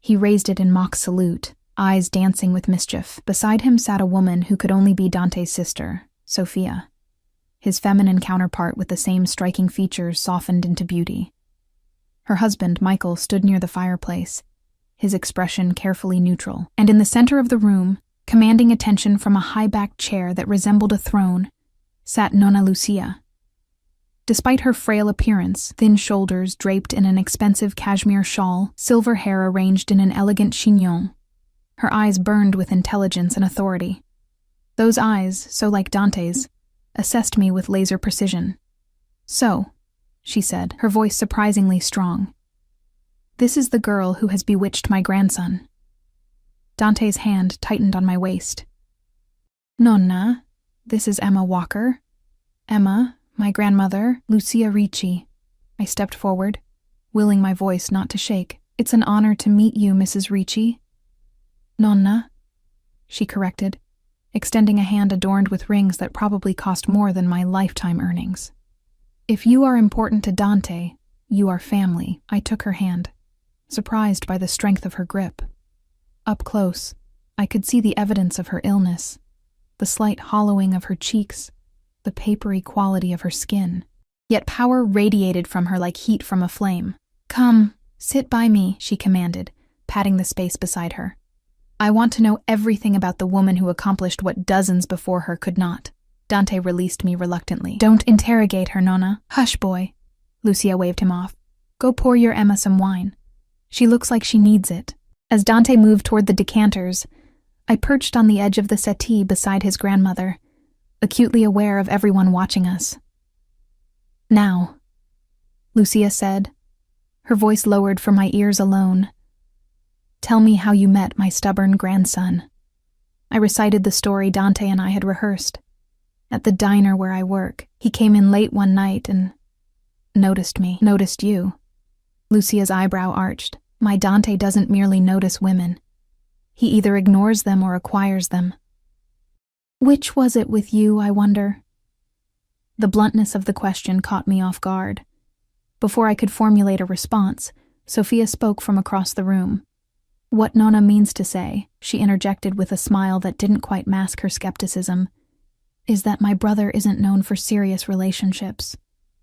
He raised it in mock salute, eyes dancing with mischief. Beside him sat a woman who could only be Dante's sister, Sophia, his feminine counterpart with the same striking features softened into beauty. Her husband, Michael, stood near the fireplace, his expression carefully neutral, and in the center of the room, commanding attention from a high-backed chair that resembled a throne, sat Nonna Lucia. Despite her frail appearance, thin shoulders draped in an expensive cashmere shawl, silver hair arranged in an elegant chignon, her eyes burned with intelligence and authority. Those eyes, so like Dante's, assessed me with laser precision. "So," she said, her voice surprisingly strong, "this is the girl who has bewitched my grandson." Dante's hand tightened on my waist. "Nonna, this is Emma Walker. Emma, my grandmother, Lucia Ricci." I stepped forward, willing my voice not to shake. "It's an honor to meet you, Mrs. Ricci." "Nonna," she corrected, extending a hand adorned with rings that probably cost more than my lifetime earnings. "If you are important to Dante, you are family." I took her hand, surprised by the strength of her grip. Up close, I could see the evidence of her illness, the slight hollowing of her cheeks, the papery quality of her skin. Yet power radiated from her like heat from a flame. "Come, sit by me," she commanded, patting the space beside her. "I want to know everything about the woman who accomplished what dozens before her could not." Dante released me reluctantly. "Don't interrogate her, Nonna." "Hush, boy." Lucia waved him off. "Go pour your Emma some wine. She looks like she needs it." As Dante moved toward the decanters, I perched on the edge of the settee beside his grandmother, acutely aware of everyone watching us. "Now," Lucia said, her voice lowered for my ears alone, "tell me how you met my stubborn grandson." I recited the story Dante and I had rehearsed. "At the diner where I work, he came in late one night and noticed me." "Noticed you?" Lucia's eyebrow arched. "My Dante doesn't merely notice women. He either ignores them or acquires them." "Which was it with you, I wonder?" The bluntness of the question caught me off guard. Before I could formulate a response, Sophia spoke from across the room. "What Nonna means to say," she interjected with a smile that didn't quite mask her skepticism, "is that my brother isn't known for serious relationships.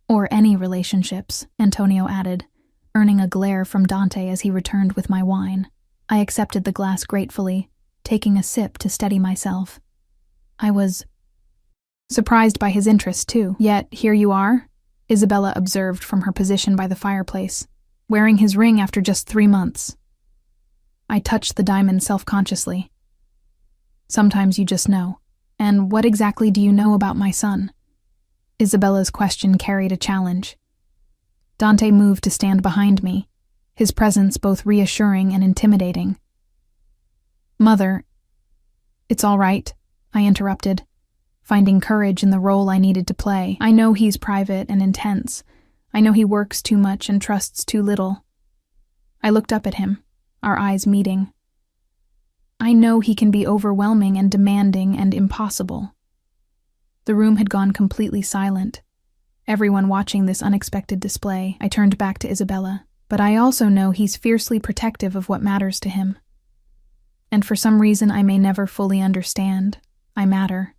Or any relationships," Antonio added, earning a glare from Dante as he returned with my wine. I accepted the glass gratefully, taking a sip to steady myself. I was surprised by his interest, too. "Yet here you are," Isabella observed from her position by the fireplace, "wearing his ring after just 3 months." I touched the diamond self-consciously. "Sometimes you just know. And what exactly do you know about my son?" Isabella's question carried a challenge. Dante moved to stand behind me, his presence both reassuring and intimidating. "Mother—" "It's all right," I interrupted, finding courage in the role I needed to play. "I know he's private and intense. I know he works too much and trusts too little." I looked up at him, our eyes meeting. "I know he can be overwhelming and demanding and impossible." The room had gone completely silent, everyone watching this unexpected display. I turned back to Isabella. "But I also know he's fiercely protective of what matters to him. And for some reason I may never fully understand, I matter."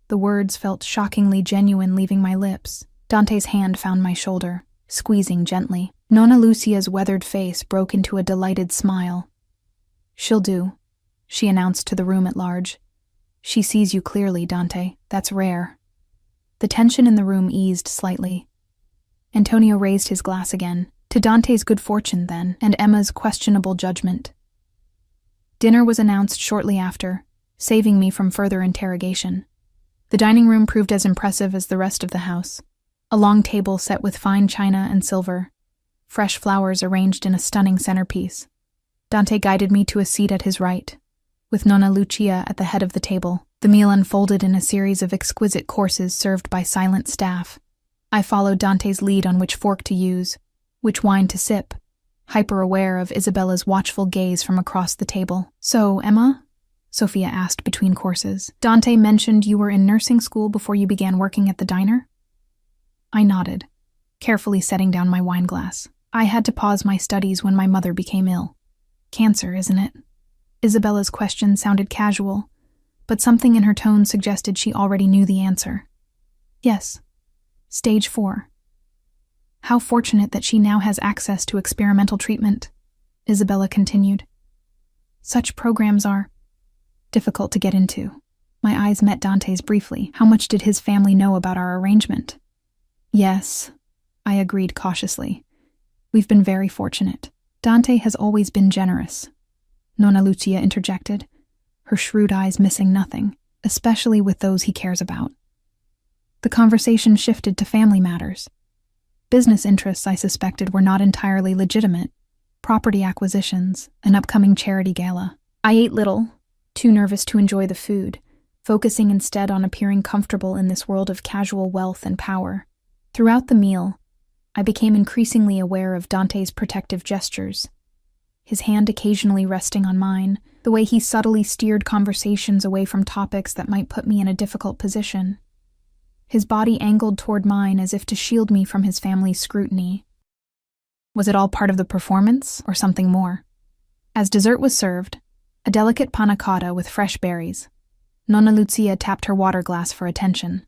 The words felt shockingly genuine leaving my lips. Dante's hand found my shoulder, squeezing gently. Nonna Lucia's weathered face broke into a delighted smile. "She'll do," she announced to the room at large. "She sees you clearly, Dante. That's rare." The tension in the room eased slightly. Antonio raised his glass again, to Dante's good fortune then, and Emma's questionable judgment. Dinner was announced shortly after, saving me from further interrogation. The dining room proved as impressive as the rest of the house. A long table set with fine china and silver, fresh flowers arranged in a stunning centerpiece. Dante guided me to a seat at his right, with Nonna Lucia at the head of the table. The meal unfolded in a series of exquisite courses served by silent staff. I followed Dante's lead on which fork to use, which wine to sip, hyper-aware of Isabella's watchful gaze from across the table. "So, Emma?" Sophia asked between courses. "Dante mentioned you were in nursing school before you began working at the diner?" I nodded, carefully setting down my wine glass. "I had to pause my studies when my mother became ill. Cancer, isn't it?" Isabella's question sounded casual, but something in her tone suggested she already knew the answer. "Yes. Stage 4. How fortunate that she now has access to experimental treatment," Isabella continued. "Such programs are difficult to get into." My eyes met Dante's briefly. How much did his family know about our arrangement? Yes, I agreed cautiously. We've been very fortunate. Dante has always been generous. Nonna Lucia interjected, her shrewd eyes missing nothing, especially with those he cares about. The conversation shifted to family matters. Business interests I suspected were not entirely legitimate. Property acquisitions, an upcoming charity gala. I ate little, too nervous to enjoy the food, focusing instead on appearing comfortable in this world of casual wealth and power. Throughout the meal, I became increasingly aware of Dante's protective gestures. His hand occasionally resting on mine, the way he subtly steered conversations away from topics that might put me in a difficult position. His body angled toward mine as if to shield me from his family's scrutiny. Was it all part of the performance, or something more? As dessert was served, a delicate panna cotta with fresh berries, Nonna Lucia tapped her water glass for attention.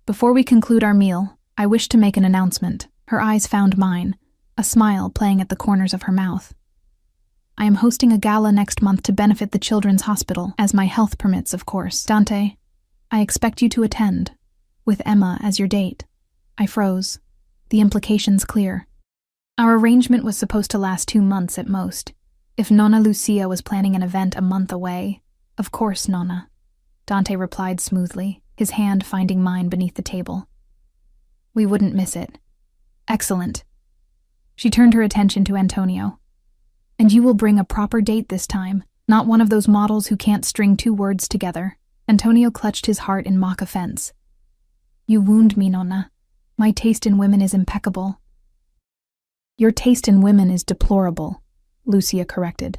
Before we conclude our meal, I wish to make an announcement. Her eyes found mine, a smile playing at the corners of her mouth. I am hosting a gala next month to benefit the Children's Hospital, as my health permits, of course. Dante, I expect you to attend, with Emma as your date. I froze, the implications clear. Our arrangement was supposed to last 2 months at most. If Nonna Lucia was planning an event a month away, of course, Nonna, Dante replied smoothly, his hand finding mine beneath the table. We wouldn't miss it. Excellent. She turned her attention to Antonio. And you will bring a proper date this time, not one of those models who can't string 2 words together. Antonio clutched his heart in mock offense. You wound me, Nonna. My taste in women is impeccable. Your taste in women is deplorable, Lucia corrected.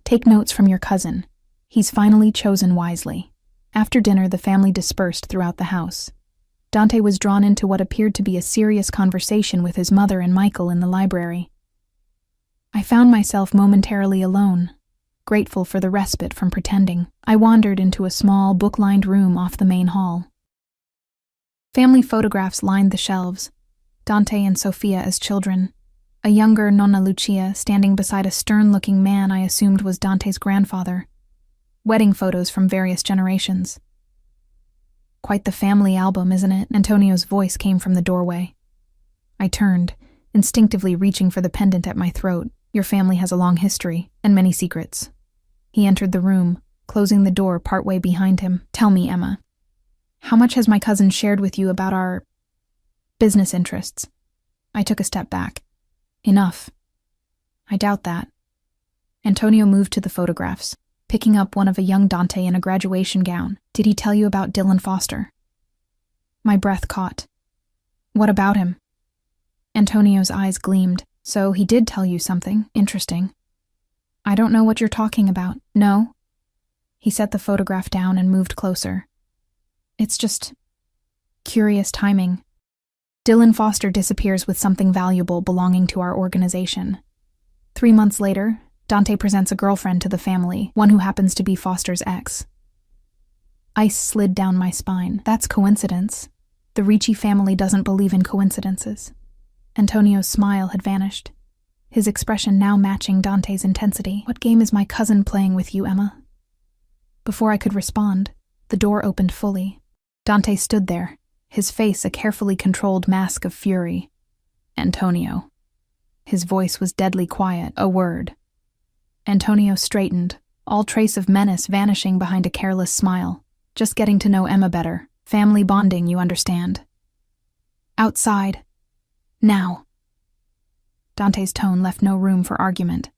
Take notes from your cousin. He's finally chosen wisely. After dinner, the family dispersed throughout the house. Dante was drawn into what appeared to be a serious conversation with his mother and Michael in the library. I found myself momentarily alone, grateful for the respite from pretending. I wandered into a small, book-lined room off the main hall. Family photographs lined the shelves, Dante and Sofia as children, a younger Nonna Lucia standing beside a stern-looking man I assumed was Dante's grandfather, wedding photos from various generations. Quite the family album, isn't it? Antonio's voice came from the doorway. I turned, instinctively reaching for the pendant at my throat. Your family has a long history, and many secrets. He entered the room, closing the door partway behind him. Tell me, Emma, how much has my cousin shared with you about our business interests? I took a step back. Enough. I doubt that. Antonio moved to the photographs, picking up one of a young Dante in a graduation gown. Did he tell you about Dylan Foster? My breath caught. What about him? Antonio's eyes gleamed. So he did tell you something interesting. I don't know what you're talking about. No? He set the photograph down and moved closer. It's just curious timing. Dylan Foster disappears with something valuable belonging to our organization. 3 months later, Dante presents a girlfriend to the family, one who happens to be Foster's ex. Ice slid down my spine. That's coincidence. The Ricci family doesn't believe in coincidences. Antonio's smile had vanished, his expression now matching Dante's intensity. What game is my cousin playing with you, Emma? Before I could respond, the door opened fully. Dante stood there, his face a carefully controlled mask of fury. Antonio. His voice was deadly quiet, a word. Antonio straightened, all trace of menace vanishing behind a careless smile. Just getting to know Emma better. Family bonding, you understand. Outside. Now. Dante's tone left no room for argument.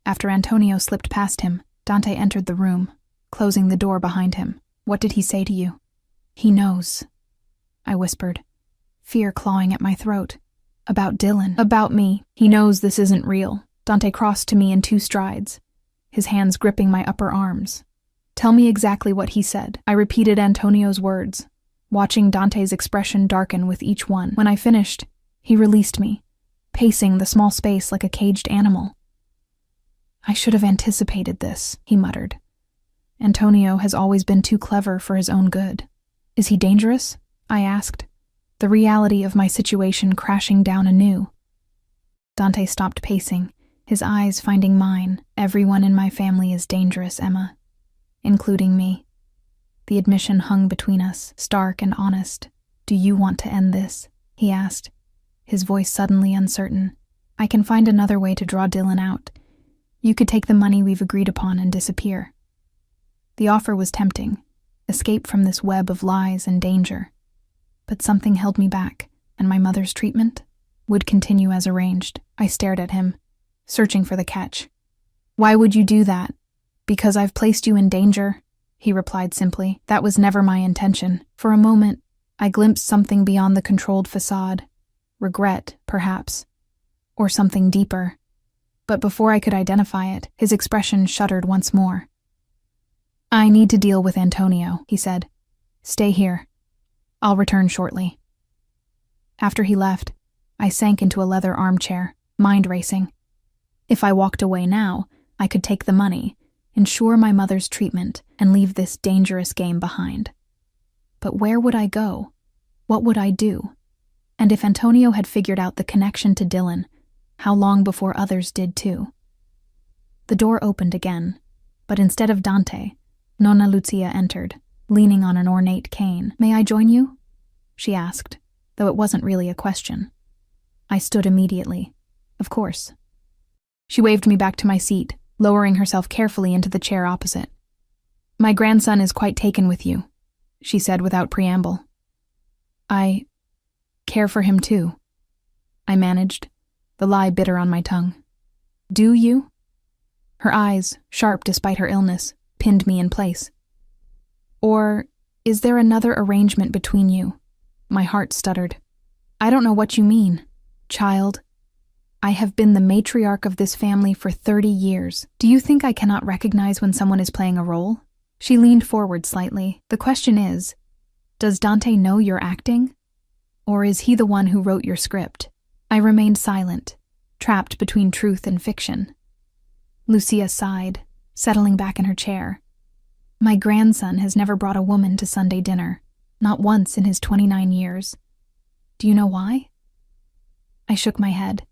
After Antonio slipped past him, Dante entered the room, closing the door behind him. What did he say to you? He knows, I whispered, fear clawing at my throat. About Dylan, about me. He knows this isn't real. Dante crossed to me in 2 strides, his hands gripping my upper arms. Tell me exactly what he said. I repeated Antonio's words, watching Dante's expression darken with each one. When I finished, he released me, pacing the small space like a caged animal. I should have anticipated this, he muttered. Antonio has always been too clever for his own good. Is he dangerous? I asked, the reality of my situation crashing down anew. Dante stopped pacing, his eyes finding mine. Everyone in my family is dangerous, Emma, including me. The admission hung between us, stark and honest. Do you want to end this? he asked, his voice suddenly uncertain. I can find another way to draw Dylan out. You could take the money we've agreed upon and disappear. The offer was tempting, escape from this web of lies and danger. But something held me back, and my mother's treatment would continue as arranged. I stared at him, searching for the catch. Why would you do that? Because I've placed you in danger, he replied simply. That was never my intention. For a moment, I glimpsed something beyond the controlled facade. Regret, perhaps. Or something deeper. But before I could identify it, his expression shuddered once more. I need to deal with Antonio, he said. Stay here. I'll return shortly. After he left, I sank into a leather armchair, mind racing. If I walked away now, I could take the money, ensure my mother's treatment, and leave this dangerous game behind. But where would I go? What would I do? And if Antonio had figured out the connection to Dylan, how long before others did too? The door opened again, but instead of Dante, Nonna Lucia entered, leaning on an ornate cane. May I join you? She asked, though it wasn't really a question. I stood immediately. Of course. She waved me back to my seat, lowering herself carefully into the chair opposite. My grandson is quite taken with you, she said without preamble. I care for him too, I managed, the lie bitter on my tongue. Do you? Her eyes, sharp despite her illness, pinned me in place. Or is there another arrangement between you? My heart stuttered. I don't know what you mean, child. I have been the matriarch of this family for 30 years. Do you think I cannot recognize when someone is playing a role? She leaned forward slightly. The question is, does Dante know you're acting? Or is he the one who wrote your script? I remained silent, trapped between truth and fiction. Lucia sighed, settling back in her chair. My grandson has never brought a woman to Sunday dinner, not once in his 29 years. Do you know why? I shook my head.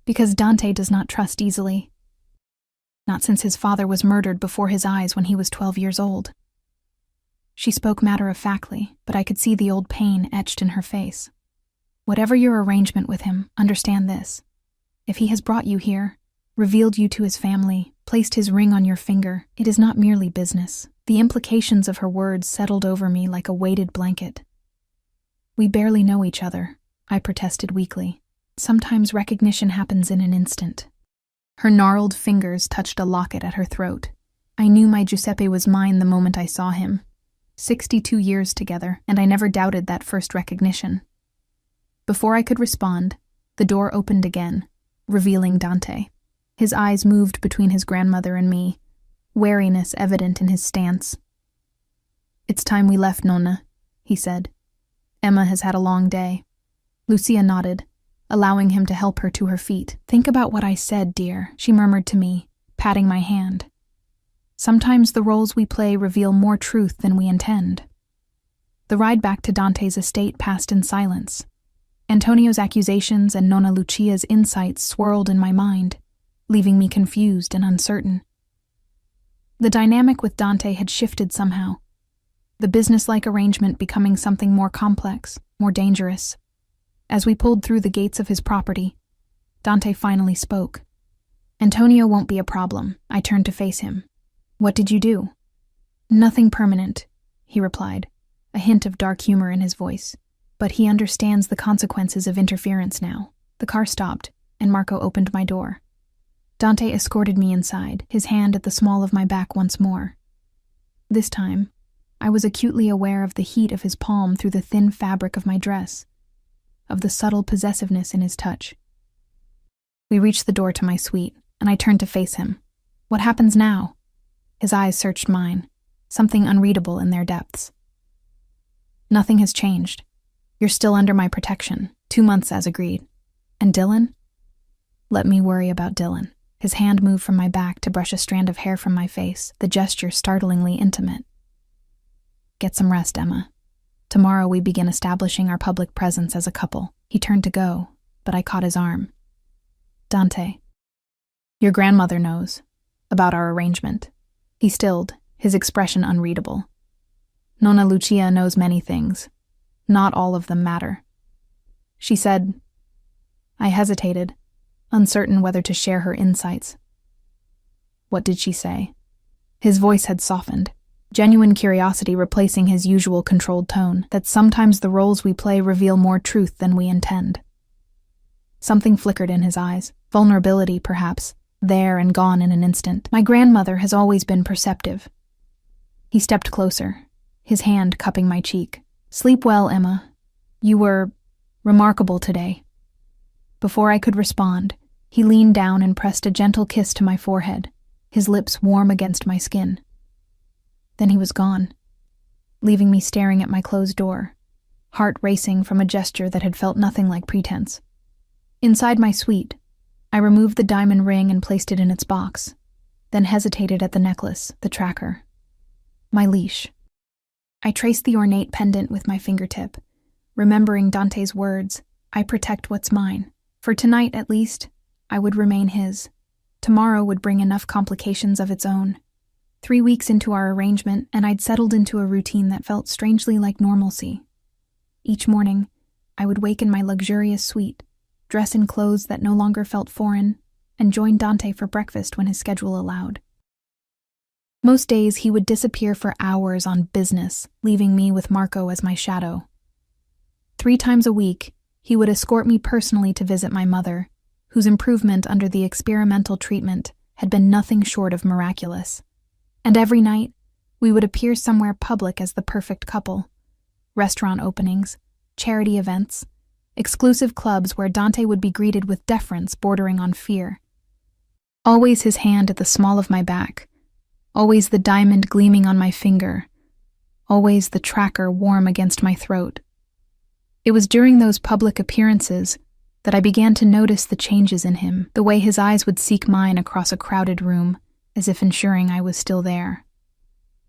Because Dante does not trust easily. Not since his father was murdered before his eyes when he was 12 years old. She spoke matter-of-factly, but I could see the old pain etched in her face. Whatever your arrangement with him, understand this. If he has brought you here, revealed you to his family, placed his ring on your finger, it is not merely business. The implications of her words settled over me like a weighted blanket. We barely know each other, I protested weakly. Sometimes recognition happens in an instant. Her gnarled fingers touched a locket at her throat. I knew my Giuseppe was mine the moment I saw him. 62 years together, and I never doubted that first recognition. Before I could respond, the door opened again, revealing Dante. His eyes moved between his grandmother and me, wariness evident in his stance. It's time we left, Nonna, he said. Emma has had a long day. Lucia nodded, allowing him to help her to her feet. Think about what I said, dear, she murmured to me, patting my hand. Sometimes the roles we play reveal more truth than we intend. The ride back to Dante's estate passed in silence. Antonio's accusations and Nonna Lucia's insights swirled in my mind, leaving me confused and uncertain. The dynamic with Dante had shifted somehow, the business-like arrangement becoming something more complex, more dangerous. As we pulled through the gates of his property, Dante finally spoke. Antonio won't be a problem. I turned to face him. What did you do? Nothing permanent, he replied, a hint of dark humor in his voice. But he understands the consequences of interference now. The car stopped, and Marco opened my door. Dante escorted me inside, his hand at the small of my back once more. This time, I was acutely aware of the heat of his palm through the thin fabric of my dress, of the subtle possessiveness in his touch. We reached the door to my suite, and I turned to face him. What happens now? His eyes searched mine, something unreadable in their depths. Nothing has changed. You're still under my protection, 2 months as agreed. And Dylan? Let me worry about Dylan. His hand moved from my back to brush a strand of hair from my face, the gesture startlingly intimate. Get some rest, Emma. Tomorrow we begin establishing our public presence as a couple. He turned to go, but I caught his arm. Dante, your grandmother knows about our arrangement. He stilled, his expression unreadable. Nonna Lucia knows many things. Not all of them matter. she said. I hesitated, uncertain whether to share her insights. What did she say? His voice had softened, genuine curiosity replacing his usual controlled tone, that sometimes the roles we play reveal more truth than we intend. Something flickered in his eyes, vulnerability, perhaps, there and gone in an instant. My grandmother has always been perceptive. He stepped closer, his hand cupping my cheek. Sleep well, Emma. You were remarkable today. Before I could respond, he leaned down and pressed a gentle kiss to my forehead, his lips warm against my skin. Then he was gone, leaving me staring at my closed door, heart racing from a gesture that had felt nothing like pretense. Inside my suite, I removed the diamond ring and placed it in its box, then hesitated at the necklace, the tracker. My leash. I traced the ornate pendant with my fingertip, remembering Dante's words, I protect what's mine. For tonight, at least, I would remain his. Tomorrow would bring enough complications of its own. 3 weeks into our arrangement, and I'd settled into a routine that felt strangely like normalcy. Each morning, I would wake in my luxurious suite, dress in clothes that no longer felt foreign, and join Dante for breakfast when his schedule allowed. Most days, he would disappear for hours on business, leaving me with Marco as my shadow. 3 times a week, he would escort me personally to visit my mother, whose improvement under the experimental treatment had been nothing short of miraculous. And every night, we would appear somewhere public as the perfect couple. Restaurant openings, charity events, exclusive clubs where Dante would be greeted with deference bordering on fear. Always his hand at the small of my back, always the diamond gleaming on my finger, always the tracker warm against my throat. It was during those public appearances that I began to notice the changes in him, the way his eyes would seek mine across a crowded room, as if ensuring I was still there.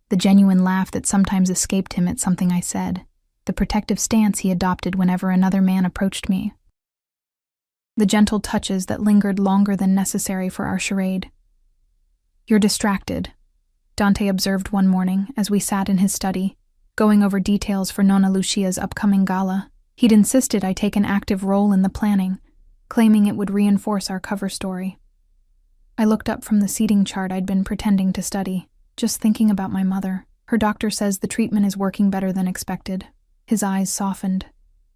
The genuine laugh that sometimes escaped him at something I said, the protective stance he adopted whenever another man approached me. The gentle touches that lingered longer than necessary for our charade. You're distracted, Dante observed one morning as we sat in his study, going over details for Nonna Lucia's upcoming gala. He'd insisted I take an active role in the planning, claiming it would reinforce our cover story. I looked up from the seating chart I'd been pretending to study, just thinking about my mother. Her doctor says the treatment is working better than expected. His eyes softened.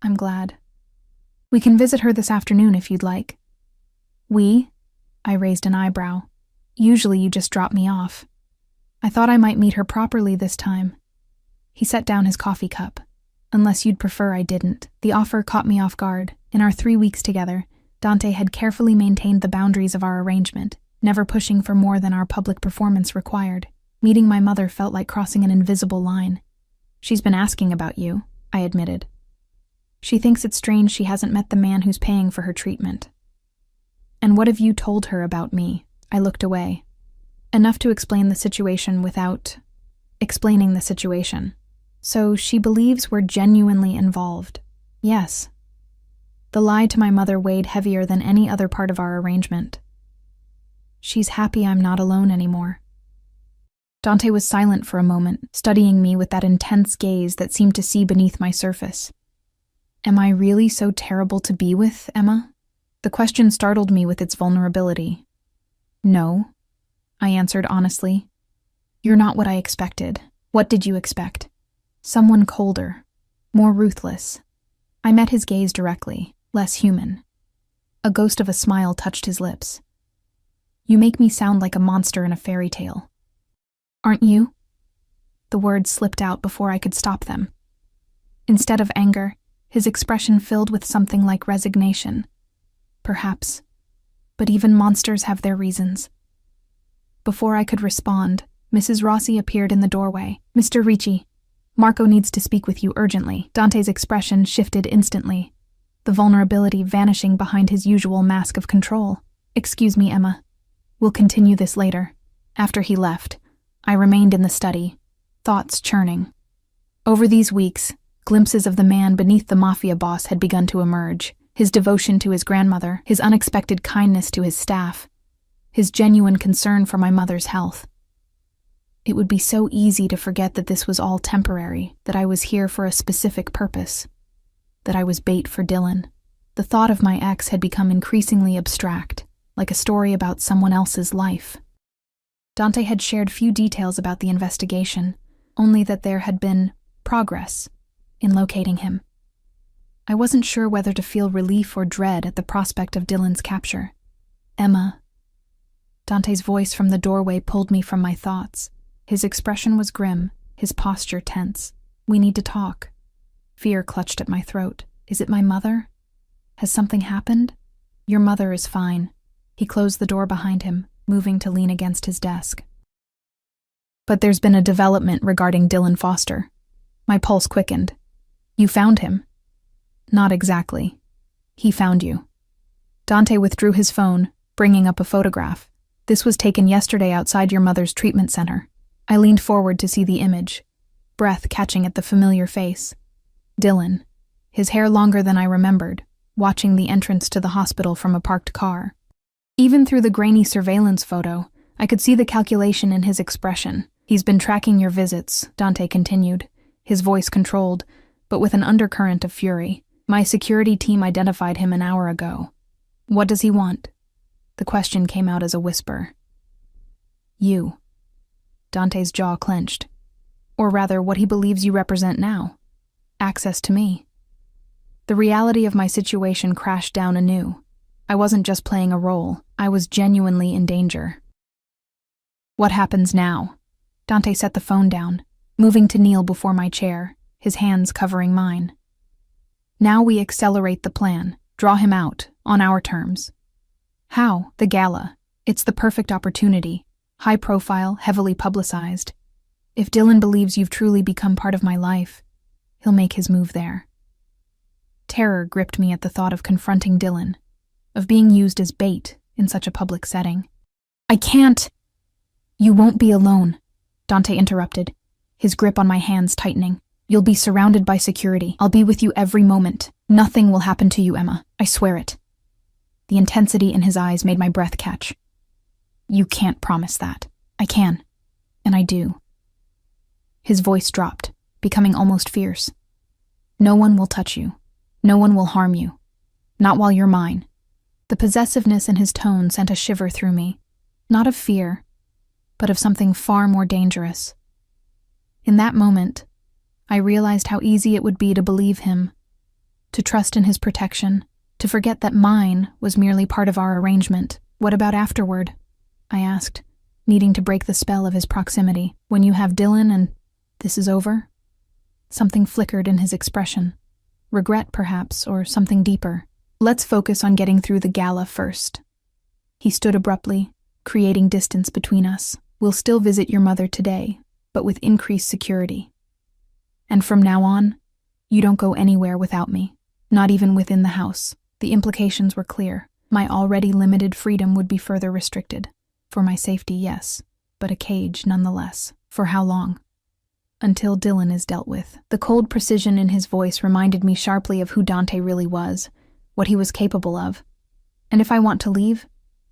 I'm glad. We can visit her this afternoon if you'd like. We? I raised an eyebrow. Usually you just drop me off. I thought I might meet her properly this time. He set down his coffee cup. Unless you'd prefer I didn't. The offer caught me off guard. In our 3 weeks together, Dante had carefully maintained the boundaries of our arrangement, never pushing for more than our public performance required. Meeting my mother felt like crossing an invisible line. She's been asking about you, I admitted. She thinks it's strange she hasn't met the man who's paying for her treatment. And what have you told her about me? I looked away. Enough to explain the situation without explaining the situation. So she believes we're genuinely involved. Yes. The lie to my mother weighed heavier than any other part of our arrangement. She's happy I'm not alone anymore. Dante was silent for a moment, studying me with that intense gaze that seemed to see beneath my surface. Am I really so terrible to be with, Emma? The question startled me with its vulnerability. No, I answered honestly. You're not what I expected. What did you expect? Someone colder, more ruthless. I met his gaze directly, less human. A ghost of a smile touched his lips. You make me sound like a monster in a fairy tale. Aren't you? The words slipped out before I could stop them. Instead of anger, his expression filled with something like resignation. Perhaps. But even monsters have their reasons. Before I could respond, Mrs. Rossi appeared in the doorway. Mr. Ricci, Marco needs to speak with you urgently. Dante's expression shifted instantly, the vulnerability vanishing behind his usual mask of control. Excuse me, Emma. We'll continue this later. After he left, I remained in the study, thoughts churning. Over these weeks, glimpses of the man beneath the Mafia boss had begun to emerge. His devotion to his grandmother, his unexpected kindness to his staff, his genuine concern for my mother's health. It would be so easy to forget that this was all temporary, that I was here for a specific purpose, that I was bait for Dylan. The thought of my ex had become increasingly abstract, like a story about someone else's life. Dante had shared few details about the investigation, only that there had been progress in locating him. I wasn't sure whether to feel relief or dread at the prospect of Dylan's capture. Emma. Dante's voice from the doorway pulled me from my thoughts. His expression was grim, his posture tense. We need to talk. Fear clutched at my throat. Is it my mother? Has something happened? Your mother is fine. He closed the door behind him, moving to lean against his desk. But there's been a development regarding Dylan Foster. My pulse quickened. You found him? Not exactly. He found you. Dante withdrew his phone, bringing up a photograph. This was taken yesterday outside your mother's treatment center. I leaned forward to see the image, breath catching at the familiar face. Dylan, his hair longer than I remembered, watching the entrance to the hospital from a parked car. Even through the grainy surveillance photo, I could see the calculation in his expression. He's been tracking your visits, Dante continued, his voice controlled, but with an undercurrent of fury. My security team identified him an hour ago. What does he want? The question came out as a whisper. You. Dante's jaw clenched. Or rather, what he believes you represent now. Access to me. The reality of my situation crashed down anew. I wasn't just playing a role. I was genuinely in danger. What happens now? Dante set the phone down, moving to kneel before my chair, his hands covering mine. Now we accelerate the plan, draw him out, on our terms. How? The gala. It's the perfect opportunity. High profile, heavily publicized. If Dylan believes you've truly become part of my life, he'll make his move there. Terror gripped me at the thought of confronting Dylan, of being used as bait in such a public setting. I can't. You won't be alone, Dante interrupted, his grip on my hands tightening. You'll be surrounded by security. I'll be with you every moment. Nothing will happen to you, Emma. I swear it. The intensity in his eyes made my breath catch. You can't promise that. I can. And I do. His voice dropped, becoming almost fierce. No one will touch you. No one will harm you. Not while you're mine. The possessiveness in his tone sent a shiver through me. Not of fear, but of something far more dangerous. In that moment, I realized how easy it would be to believe him, to trust in his protection, to forget that mine was merely part of our arrangement. What about afterward? I asked, needing to break the spell of his proximity. When you have Dylan and this is over? Something flickered in his expression. Regret, perhaps, or something deeper. Let's focus on getting through the gala first. He stood abruptly, creating distance between us. We'll still visit your mother today, but with increased security. And from now on, you don't go anywhere without me, not even within the house. The implications were clear. My already limited freedom would be further restricted. For my safety, yes, but a cage nonetheless. For how long? Until Dylan is dealt with. The cold precision in his voice reminded me sharply of who Dante really was, what he was capable of. And if I want to leave?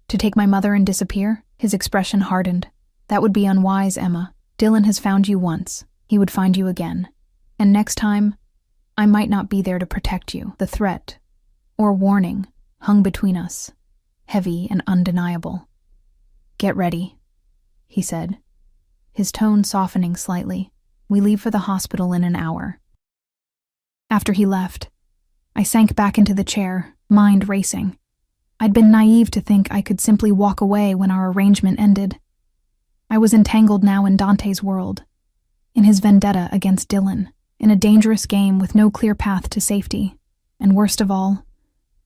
To take my mother and disappear? His expression hardened. That would be unwise, Emma. Dylan has found you once. He would find you again. And next time, I might not be there to protect you. The threat, or warning, hung between us, heavy and undeniable. Get ready, he said, his tone softening slightly. We leave for the hospital in an hour. After he left, I sank back into the chair, mind racing. I'd been naive to think I could simply walk away when our arrangement ended. I was entangled now in Dante's world, in his vendetta against Dylan, in a dangerous game with no clear path to safety, and worst of all,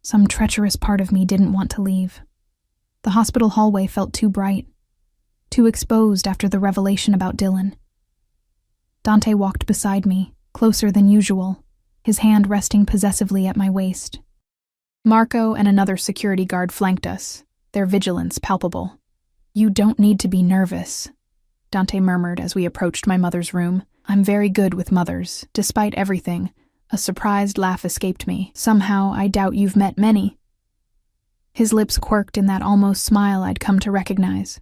some treacherous part of me didn't want to leave. The hospital hallway felt too bright, too exposed after the revelation about Dylan. Dante walked beside me, closer than usual, his hand resting possessively at my waist. Marco and another security guard flanked us, their vigilance palpable. You don't need to be nervous, Dante murmured as we approached my mother's room. I'm very good with mothers. Despite everything, a surprised laugh escaped me. Somehow, I doubt you've met many. His lips quirked in that almost smile I'd come to recognize.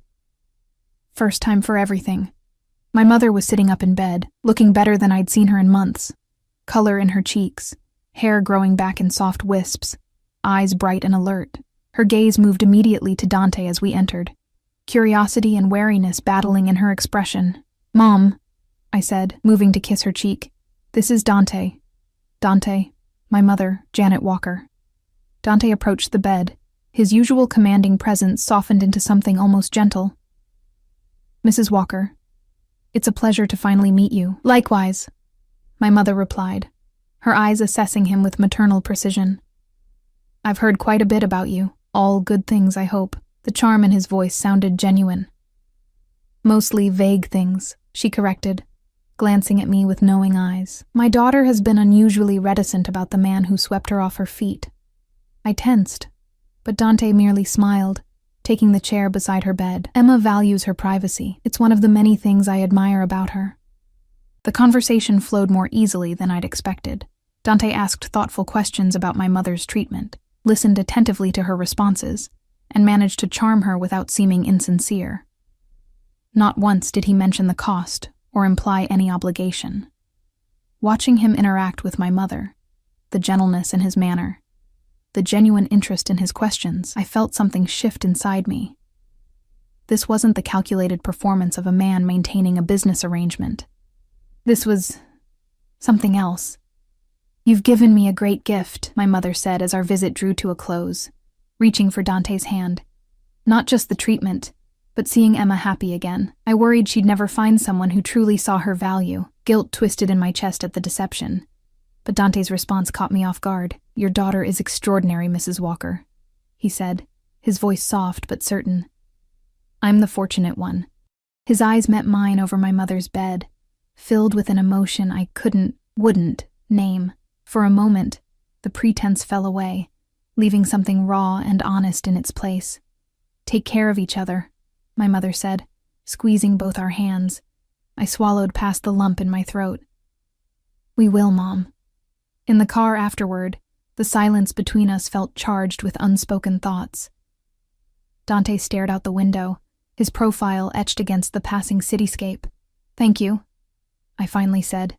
First time for everything. My mother was sitting up in bed, looking better than I'd seen her in months. Color in her cheeks, hair growing back in soft wisps. eyes bright and alert. Her gaze moved immediately to Dante as we entered, curiosity and wariness battling in her expression. "Mom," I said, moving to kiss her cheek. "This is Dante. Dante, my mother, Janet Walker." Dante approached the bed, his usual commanding presence softened into something almost gentle. "Mrs. Walker, it's a pleasure to finally meet you." "Likewise," my mother replied, her eyes assessing him with maternal precision. "I've heard quite a bit about you. All good things, I hope." The charm in his voice sounded genuine. "Mostly vague things," she corrected, glancing at me with knowing eyes. My daughter has been unusually reticent about the man who swept her off her feet. I tensed, but Dante merely smiled, taking the chair beside her bed. "Emma values her privacy. It's one of the many things I admire about her." The conversation flowed more easily than I'd expected. Dante asked thoughtful questions about my mother's treatment, listened attentively to her responses, and managed to charm her without seeming insincere. Not once did he mention the cost or imply any obligation. Watching him interact with my mother, the gentleness in his manner, the genuine interest in his questions, I felt something shift inside me. This wasn't the calculated performance of a man maintaining a business arrangement. This was something else. "You've given me a great gift," my mother said as our visit drew to a close, reaching for Dante's hand. "Not just the treatment, but seeing Emma happy again. I worried she'd never find someone who truly saw her value." Guilt twisted in my chest at the deception, but Dante's response caught me off guard. "Your daughter is extraordinary, Mrs. Walker," he said, his voice soft but certain. "I'm the fortunate one." His eyes met mine over my mother's bed, filled with an emotion I wouldn't name. For a moment, the pretense fell away, leaving something raw and honest in its place. "Take care of each other," my mother said, squeezing both our hands. I swallowed past the lump in my throat. "We will, Mom." In the car afterward, the silence between us felt charged with unspoken thoughts. Dante stared out the window, his profile etched against the passing cityscape. "Thank you," I finally said.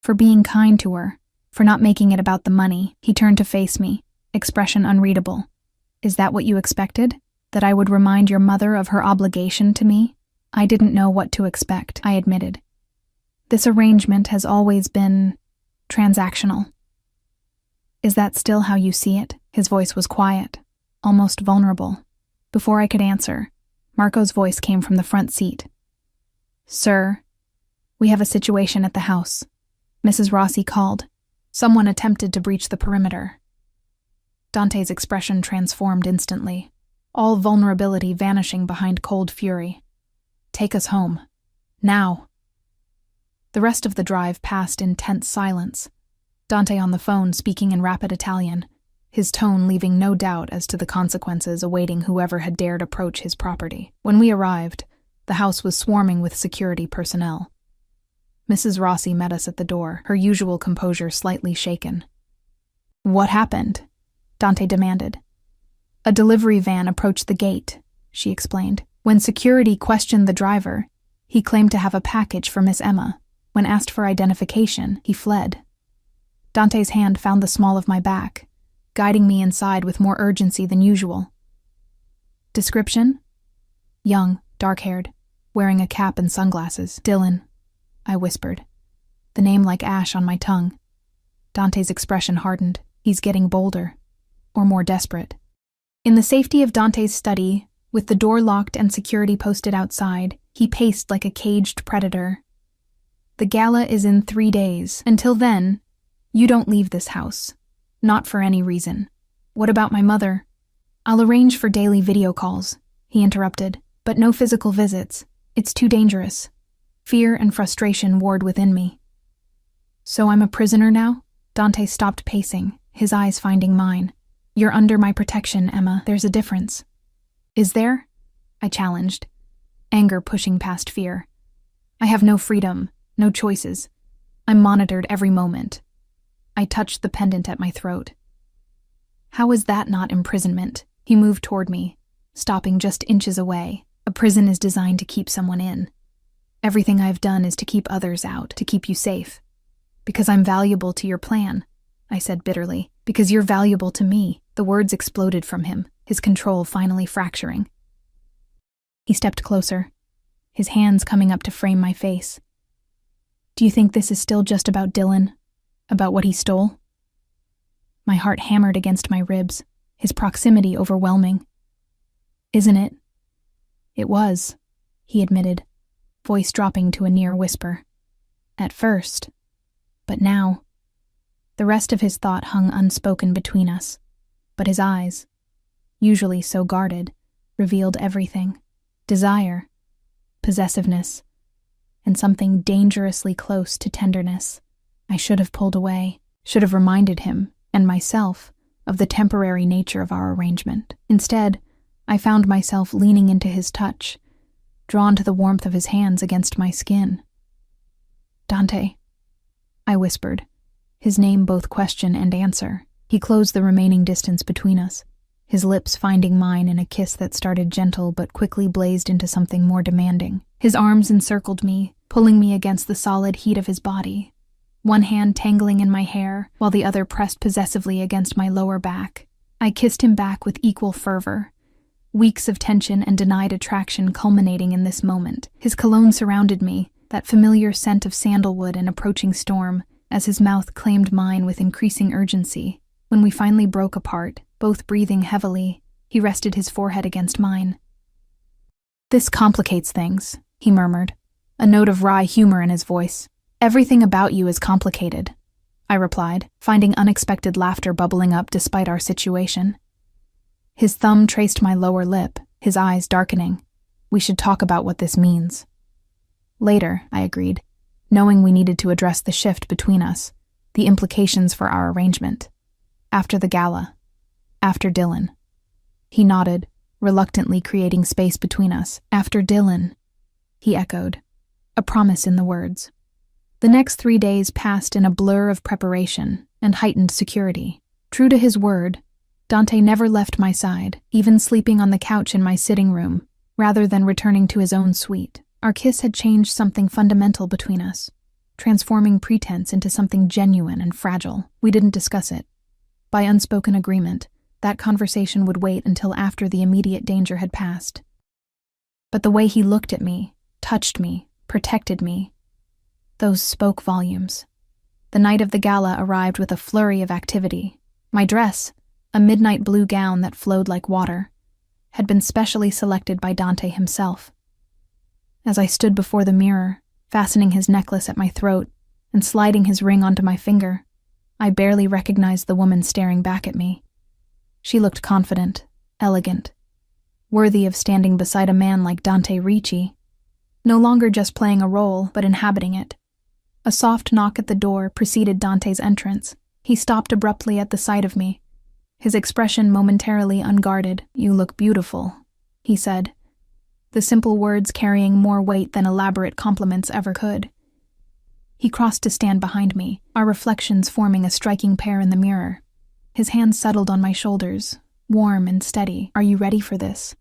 "For being kind to her, for not making it about the money." He turned to face me, expression unreadable. "Is that what you expected? That I would remind your mother of her obligation to me?" I didn't know what to expect, I admitted. "This arrangement has always been transactional." "Is that still how you see it?" His voice was quiet, almost vulnerable. Before I could answer, Marco's voice came from the front seat. "Sir, we have a situation at the house." Mrs. Rossi called. "Someone attempted to breach the perimeter." Dante's expression transformed instantly, all vulnerability vanishing behind cold fury. "Take us home. Now." The rest of the drive passed in tense silence, Dante on the phone speaking in rapid Italian, his tone leaving no doubt as to the consequences awaiting whoever had dared approach his property. When we arrived, the house was swarming with security personnel. Mrs. Rossi met us at the door, her usual composure slightly shaken. "What happened?" Dante demanded. "A delivery van approached the gate," she explained. "When security questioned the driver, he claimed to have a package for Miss Emma. When asked for identification, he fled." Dante's hand found the small of my back, guiding me inside with more urgency than usual. "Description?" "Young, dark-haired, wearing a cap and sunglasses." "Dylan," I whispered, the name like ash on my tongue. Dante's expression hardened. He's getting bolder, or more desperate. In the safety of Dante's study, with the door locked and security posted outside, he paced like a caged predator. "The gala is in 3 days. Until then, you don't leave this house. Not for any reason." "What about my mother?" "I'll arrange for daily video calls," he interrupted, "but no physical visits. It's too dangerous." Fear and frustration warred within me. "So I'm a prisoner now?" Dante stopped pacing, his eyes finding mine. "You're under my protection, Emma. There's a difference." "Is there?" I challenged, anger pushing past fear. "I have no freedom, no choices. I'm monitored every moment." I touched the pendant at my throat. "How is that not imprisonment?" He moved toward me, stopping just inches away. "A prison is designed to keep someone in. Everything I've done is to keep others out, to keep you safe. Because I'm valuable to your plan," I said bitterly. Because you're valuable to me. The words exploded from him, his control finally fracturing. He stepped closer, his hands coming up to frame my face. Do you think this is still just about Dylan? About what he stole? My heart hammered against my ribs, his proximity overwhelming. Isn't it? It was, he admitted, voice dropping to a near whisper. At first. But now. The rest of his thought hung unspoken between us, but his eyes, usually so guarded, revealed everything. Desire, possessiveness, and something dangerously close to tenderness. I should have pulled away, should have reminded him, and myself, of the temporary nature of our arrangement. Instead, I found myself leaning into his touch, drawn to the warmth of his hands against my skin. Dante, I whispered, his name both question and answer. He closed the remaining distance between us, his lips finding mine in a kiss that started gentle but quickly blazed into something more demanding. His arms encircled me, pulling me against the solid heat of his body, one hand tangling in my hair while the other pressed possessively against my lower back. I kissed him back with equal fervor, weeks of tension and denied attraction culminating in this moment. His cologne surrounded me, that familiar scent of sandalwood and approaching storm, as his mouth claimed mine with increasing urgency. When we finally broke apart, both breathing heavily, he rested his forehead against mine. This complicates things, he murmured, a note of wry humor in his voice. Everything about you is complicated, I replied, finding unexpected laughter bubbling up despite our situation. His thumb traced my lower lip, his eyes darkening. We should talk about what this means. Later, I agreed, knowing we needed to address the shift between us, the implications for our arrangement. After the gala. After Dylan. He nodded, reluctantly creating space between us. After Dylan, he echoed, a promise in the words. The next 3 days passed in a blur of preparation and heightened security. True to his word, Dante never left my side, even sleeping on the couch in my sitting room, rather than returning to his own suite. Our kiss had changed something fundamental between us, transforming pretense into something genuine and fragile. We didn't discuss it. By unspoken agreement, that conversation would wait until after the immediate danger had passed. But the way he looked at me, touched me, protected me, those spoke volumes. The night of the gala arrived with a flurry of activity. My dress, a midnight blue gown that flowed like water, had been specially selected by Dante himself. As I stood before the mirror, fastening his necklace at my throat and sliding his ring onto my finger, I barely recognized the woman staring back at me. She looked confident, elegant, worthy of standing beside a man like Dante Ricci, no longer just playing a role, but inhabiting it. A soft knock at the door preceded Dante's entrance. He stopped abruptly at the sight of me, his expression momentarily unguarded. "You look beautiful," he said, the simple words carrying more weight than elaborate compliments ever could. He crossed to stand behind me, our reflections forming a striking pair in the mirror. His hand settled on my shoulders, warm and steady. "Are you ready for this?"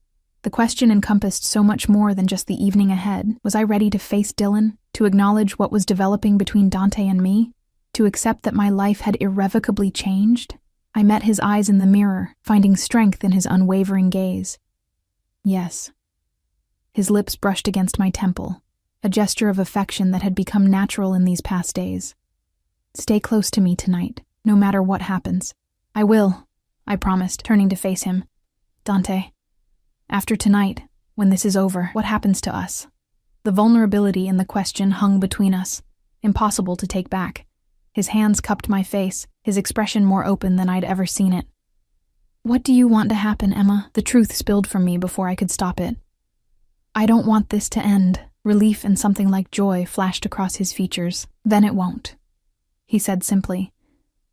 The question encompassed so much more than just the evening ahead. Was I ready to face Dylan, to acknowledge what was developing between Dante and me, to accept that my life had irrevocably changed? I met his eyes in the mirror, finding strength in his unwavering gaze. Yes. His lips brushed against my temple, a gesture of affection that had become natural in these past days. "Stay close to me tonight, no matter what happens." "I will," I promised, turning to face him. "Dante, after tonight, when this is over, what happens to us?" The vulnerability in the question hung between us, impossible to take back. His hands cupped my face, his expression more open than I'd ever seen it. "What do you want to happen, Emma?" The truth spilled from me before I could stop it. "I don't want this to end." Relief and something like joy flashed across his features. "Then it won't," he said simply,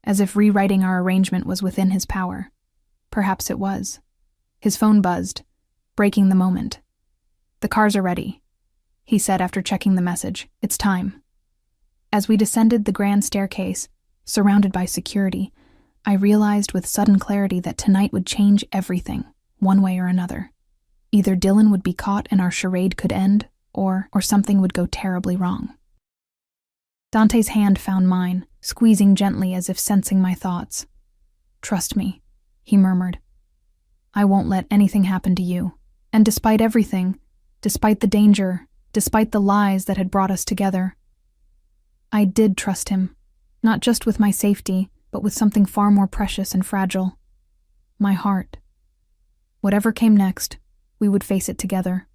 as if rewriting our arrangement was within his power. Perhaps it was. His phone buzzed, breaking the moment. "The cars are ready," he said after checking the message. "It's time." As we descended the grand staircase, surrounded by security, I realized with sudden clarity that tonight would change everything, one way or another. Either Dylan would be caught and our charade could end, or something would go terribly wrong. Dante's hand found mine, squeezing gently as if sensing my thoughts. Trust me, he murmured. I won't let anything happen to you. And despite everything, despite the danger, despite the lies that had brought us together, I did trust him, not just with my safety, but with something far more precious and fragile. My heart. Whatever came next, we would face it together.